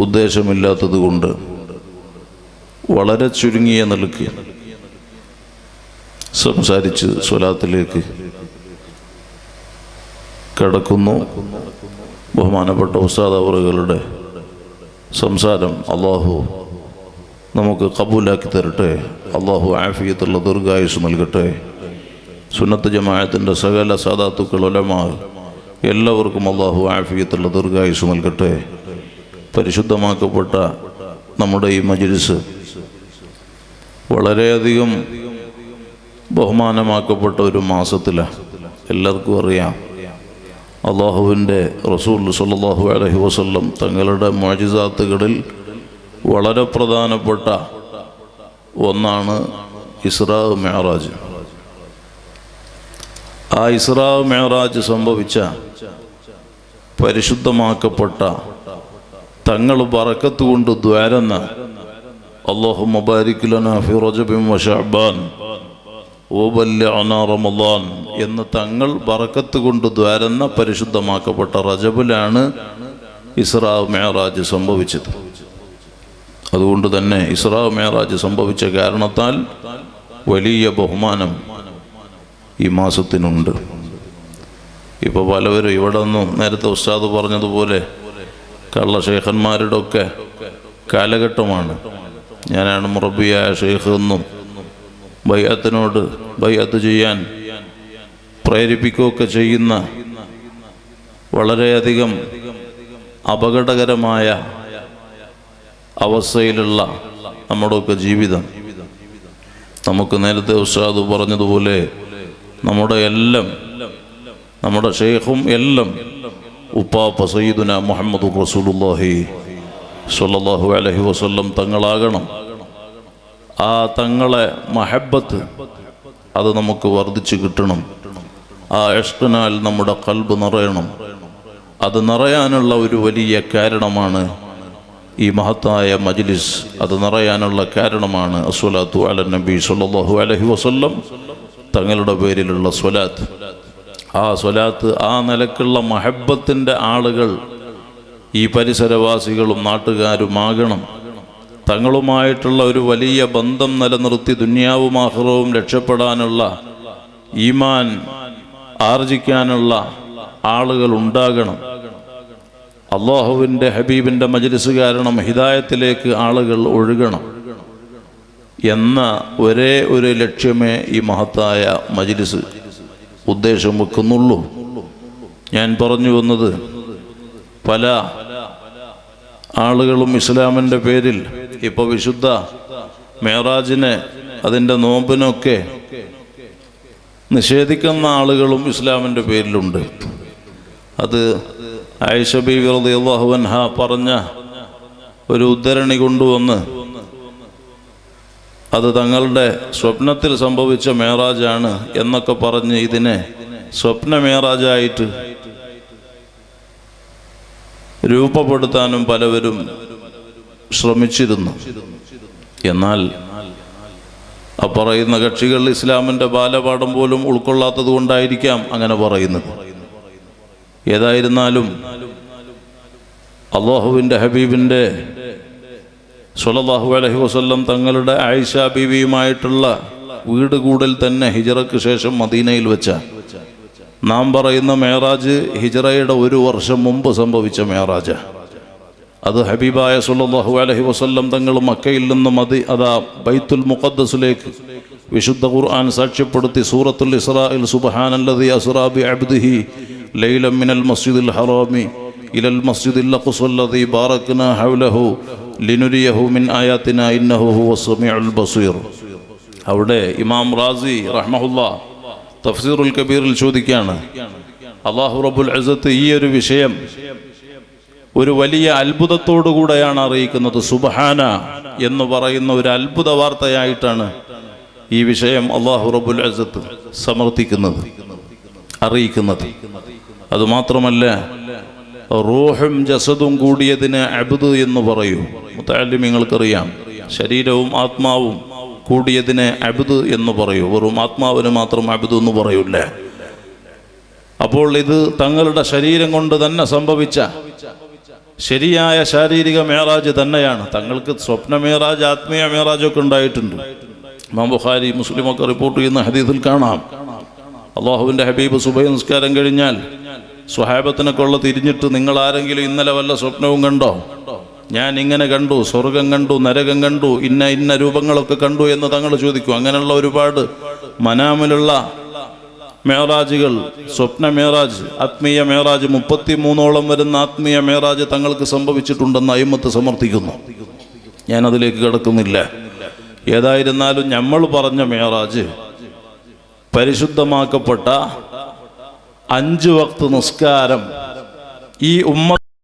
ഉദ്ദേശമില്ലാത്തത് കൊണ്ട് വളരെ ചുരുങ്ങിയ നിലക്ക് സംസാരിച്ച് സ്വലാത്തിലേക്ക് കടക്കുന്നു. ബഹുമാനപ്പെട്ട ഉസ്താദ് അവറുകളുടെ സംസാരം അല്ലാഹു നമുക്ക് കബൂലാക്കി തരട്ടെ. അള്ളാഹു ആഫിയത്തുള്ള ദീർഘായുസ് നൽകട്ടെ. സുന്നത്ത് ജമാഅത്തിൻ്റെ സകല സാദാത്തുക്കൾ ഉലമാ എല്ലാവർക്കും അള്ളാഹു ആഫിയത്തുള്ള ദീർഘായുസ് നൽകട്ടെ. പരിശുദ്ധമാക്കപ്പെട്ട നമ്മുടെ ഈ മജ്ലിസ് വളരെയധികം ബഹുമാനമാക്കപ്പെട്ട ഒരു മാസത്തിലാണ്. എല്ലാവർക്കും അറിയാം, അള്ളാഹുവിൻ്റെ റസൂൽ സല്ലല്ലാഹു അലൈഹി വസല്ലം തങ്ങളുടെ മുഅ്ജിസാത്തുകളിൽ വളരെ പ്രധാനപ്പെട്ട ഒന്നാണ് ഇസ്രാ മിഅ്റാജ്. ആ ഇസ്രാ മിഅ്റാജ് സംഭവിച്ച പരിശുദ്ധമാക്കപ്പെട്ട തങ്ങൾ ബറക്കത്ത് കൊണ്ട് ദ്വാരന്ന അല്ലാഹുമ്മ ബാരിക് ലനാ ഫി റജബിൻ വ ശഅബാൻ വബല്ലിഅനാ റമളാൻ എന്ന് തങ്ങൾ ബറക്കത്ത് കൊണ്ട് ദ്വാരന്ന പരിശുദ്ധമാക്കപ്പെട്ട റജബിലാണ് ഇസ്രാ മിഅ്റാജ് സംഭവിച്ചത്. അതുകൊണ്ട് തന്നെ ഇസ്രാ മിഅ്റാജ് സംഭവിച്ച കാരണത്താൽ വലിയ ബഹുമാനം ഈ മാസത്തിനുണ്ട്. ഇപ്പോൾ പലവരും ഇവിടെ നിന്നും നേരത്തെ ഉസ്താദ് പറഞ്ഞതുപോലെ കള്ള ഷെയ്ഖന്മാരുടെ ഒക്കെ കാലഘട്ടമാണ്. ഞാനാണ് മുറബിയായ ഷെയ്ഖ് എന്നും ബൈഅത്തിനോട് ബൈഅത്ത് ചെയ്യാൻ പ്രേരിപ്പിക്കുകയൊക്കെ ചെയ്യുന്ന വളരെയധികം അപകടകരമായ അവസ്ഥയിലുള്ള നമ്മുടെയൊക്കെ ജീവിതം. നമുക്ക് നേരത്തെ ഉസ്താദ് പറഞ്ഞതുപോലെ നമ്മുടെ ഷെയ്ഖും എല്ലാം ഉപ്പാപ്പ സയ്യിദുന മുഹമ്മദ് റസൂലുള്ളാഹി സ്വല്ലല്ലാഹു അലൈഹി വസല്ലം തങ്ങളാകണം. ആ തങ്ങളെ മഹബ്ബത്ത് അത് നമുക്ക് വർദ്ധിച്ചു കിട്ടണം. ആ ഇഷ്ഖിനാൽ നമ്മുടെ ഖൽബ് നിറയണം. അത് നിറയാനുള്ള ഒരു വലിയ കാരണമാണ് ഈ മഹത്തായ മജ്ലിസ്. അത് നിറയാനുള്ള കാരണമാണ് അസ്സലാത്തു അല നബി സ്വല്ലല്ലാഹു അലൈഹി വസല്ലം തങ്ങളുടെ പേരിലുള്ള സ്വലാത്ത്. ആ സ്വലാത്ത്, ആ നിലക്കുള്ള മഹബ്ബത്തിൻ്റെ ആളുകൾ ഈ പരിസരവാസികളും നാട്ടുകാരുമാകണം. തങ്ങളുമായിട്ടുള്ള ഒരു വലിയ ബന്ധം നിലനിർത്തി ദുനിയാവും ആഖിറവും രക്ഷപ്പെടാനുള്ള ഈമാൻ ആർജിക്കാനുള്ള ആളുകൾ ഉണ്ടാകണം. അല്ലാഹുവിൻ്റെ ഹബീബിൻ്റെ മജ്ലിസ് കാരണം ഹിദായത്തിലേക്ക് ആളുകൾ ഒഴുകണം എന്ന ഒരേ ഒരു ലക്ഷ്യമേ ഈ മഹത്തായ മജ്ലിസ് ഉദ്ദേശം വെക്കുന്നുള്ളൂ. ഞാൻ പറഞ്ഞു വന്നത്, പല ആളുകളും ഇസ്ലാമിൻ്റെ പേരിൽ ഇപ്പോൾ വിശുദ്ധ മിഅ്റാജിനെ അതിൻ്റെ നോമ്പിനൊക്കെ നിഷേധിക്കുന്ന ആളുകളും ഇസ്ലാമിൻ്റെ പേരിലുണ്ട്. അത് ആയിഷ ബീവി റളിയല്ലാഹു അൻഹ പറഞ്ഞ ഒരു ഉദ്ധരണി കൊണ്ടുവന്ന് അത് തങ്ങളുടെ സ്വപ്നത്തിൽ സംഭവിച്ച മിഅ്റാജാണ് എന്നൊക്കെ പറഞ്ഞ് ഇതിനെ സ്വപ്ന മിഅ്റാജായിട്ട് രൂപപ്പെടുത്താനും പലവരും ശ്രമിച്ചിരുന്നു. എന്നാൽ ആ പറയുന്ന കക്ഷികൾ ഇസ്ലാമിൻ്റെ ബാലപാഠം പോലും ഉൾക്കൊള്ളാത്തത് കൊണ്ടായിരിക്കാം അങ്ങനെ പറയുന്നത്. ഏതായിരുന്നാലും അല്ലാഹുവിൻ്റെ ഹബീബിൻ്റെ സ്വല്ലല്ലാഹു അലൈഹി വസല്ലം തങ്ങളുടെ ആയിഷ ബീവിയുമായിട്ടുള്ള വീട് കൂടൽ തന്നെ ഹിജറയ്ക്ക് ശേഷം മദീനയിൽ വെച്ച നാം പറയുന്ന മിഅ്റാജ് ഹിജറയുടെ 1 വർഷം മുമ്പ് സംഭവിച്ച മിഅ്റാജ്. അത് ഹബീബായ സ്വല്ലല്ലാഹു അലൈഹി വസല്ലം തങ്ങൾ മക്കയിൽ നിന്ന് ബൈത്തുൽ മുഖദ്ദസിലേക്ക് വിശുദ്ധ ഖുർആൻ സാക്ഷ്യപ്പെടുത്തി സൂറത്തുൽ ഇസ്രായിൽ സുബ്ഹാനല്ലദീ അസ്റാ ബിഅബ്ദിഹി ലൈലൻ മിനൽ മസ്ജിദിൽ ഹറാമി ഇലൽ മസ്ജിദിൽ അഖ്സല്ലദീ ബാറക്നാ ഹൗലഹു ലിനുരിയഹു മിൻ ആയാതിനാ ഇന്നഹു ഹുവസ് സമീഉൽ ബസീർ. അവിടെ ഇമാം റാസി റഹ്മഹുല്ലാഹ് തഫ്സീറുൽ കബീറിൽ ചോദിക്കുകയാണ്, അല്ലാഹു റബ്ബുൽ ഇസ്സത്ത് ഈ ഒരു വിഷയം ഒരു വലിയ അത്ഭുതത്തോടു കൂടെയാണ് അറിയിക്കുന്നത്. സുബ്ഹാന എന്ന് പറയുന്ന ഒരു അത്ഭുത വാർത്തയായിട്ടാണ് ഈ വിഷയം അല്ലാഹു റബ്ബുൽ ഇസ്സത്ത് സമർത്ഥിക്കുന്നത്, അറിയിക്കുന്നത്. അതുമാത്രമല്ല, റൂഹും ജസദും കൂടിയതിന് അബ്ദ് എന്ന് പറയൂ. മുതഅല്ലിമീങ്ങൾക്കറിയാം, ശരീരവും ആത്മാവും കൂടിയതിനെ അബ്ദ് എന്ന് പറയൂ. വെറും ആത്മാവിന് മാത്രം അബ്ദ് എന്ന് പറയൂല്ല. അപ്പോൾ ഇത് തങ്ങളുടെ ശരീരം കൊണ്ട് തന്നെ സംഭവിച്ച ശരിയായ ശാരീരിക മിഅ്റാജ് തന്നെയാണ്. തങ്ങൾക്ക് സ്വപ്ന മിഅ്റാജ്, ആത്മീയ മിഅ്റാജൊക്കെ ഉണ്ടായിട്ടുണ്ട്. ഇമാം ബുഖാരി മുസ്ലിമൊക്കെ റിപ്പോർട്ട് ചെയ്യുന്ന ഹദീസിൽ കാണാം, അല്ലാഹുവിൻ്റെ ഹബീബ് സുബഹി നിസ്കാരം കഴിഞ്ഞാൽ സ്വഹാബത്തിനൊക്കെ തിരിഞ്ഞിട്ട്, നിങ്ങൾ ആരെങ്കിലും ഇന്നലെ വല്ല സ്വപ്നവും കണ്ടോ ഞാൻ ഇങ്ങനെ കണ്ടു, സ്വർഗം കണ്ടു, നരകം കണ്ടു, ഇന്ന രൂപങ്ങളൊക്കെ കണ്ടു എന്ന് തങ്ങൾ ചോദിക്കും. അങ്ങനെയുള്ള ഒരുപാട് മനാമിലുള്ള മേറാജുകൾ, സ്വപ്ന മേറാജ്, ആത്മീയ മേറാജ്, 33ഓളം വരുന്ന ആത്മീയ മേറാജ് തങ്ങൾക്ക് സംഭവിച്ചിട്ടുണ്ടെന്ന് അയിമത്ത് സമർത്ഥിക്കുന്നു. ഞാനതിലേക്ക് കിടക്കുന്നില്ല. ഏതായിരുന്നാലും നമ്മൾ പറഞ്ഞ മേറാജ് പരിശുദ്ധമാക്കപ്പെട്ട 5 വക്ത് നിസ്കാരം ഈ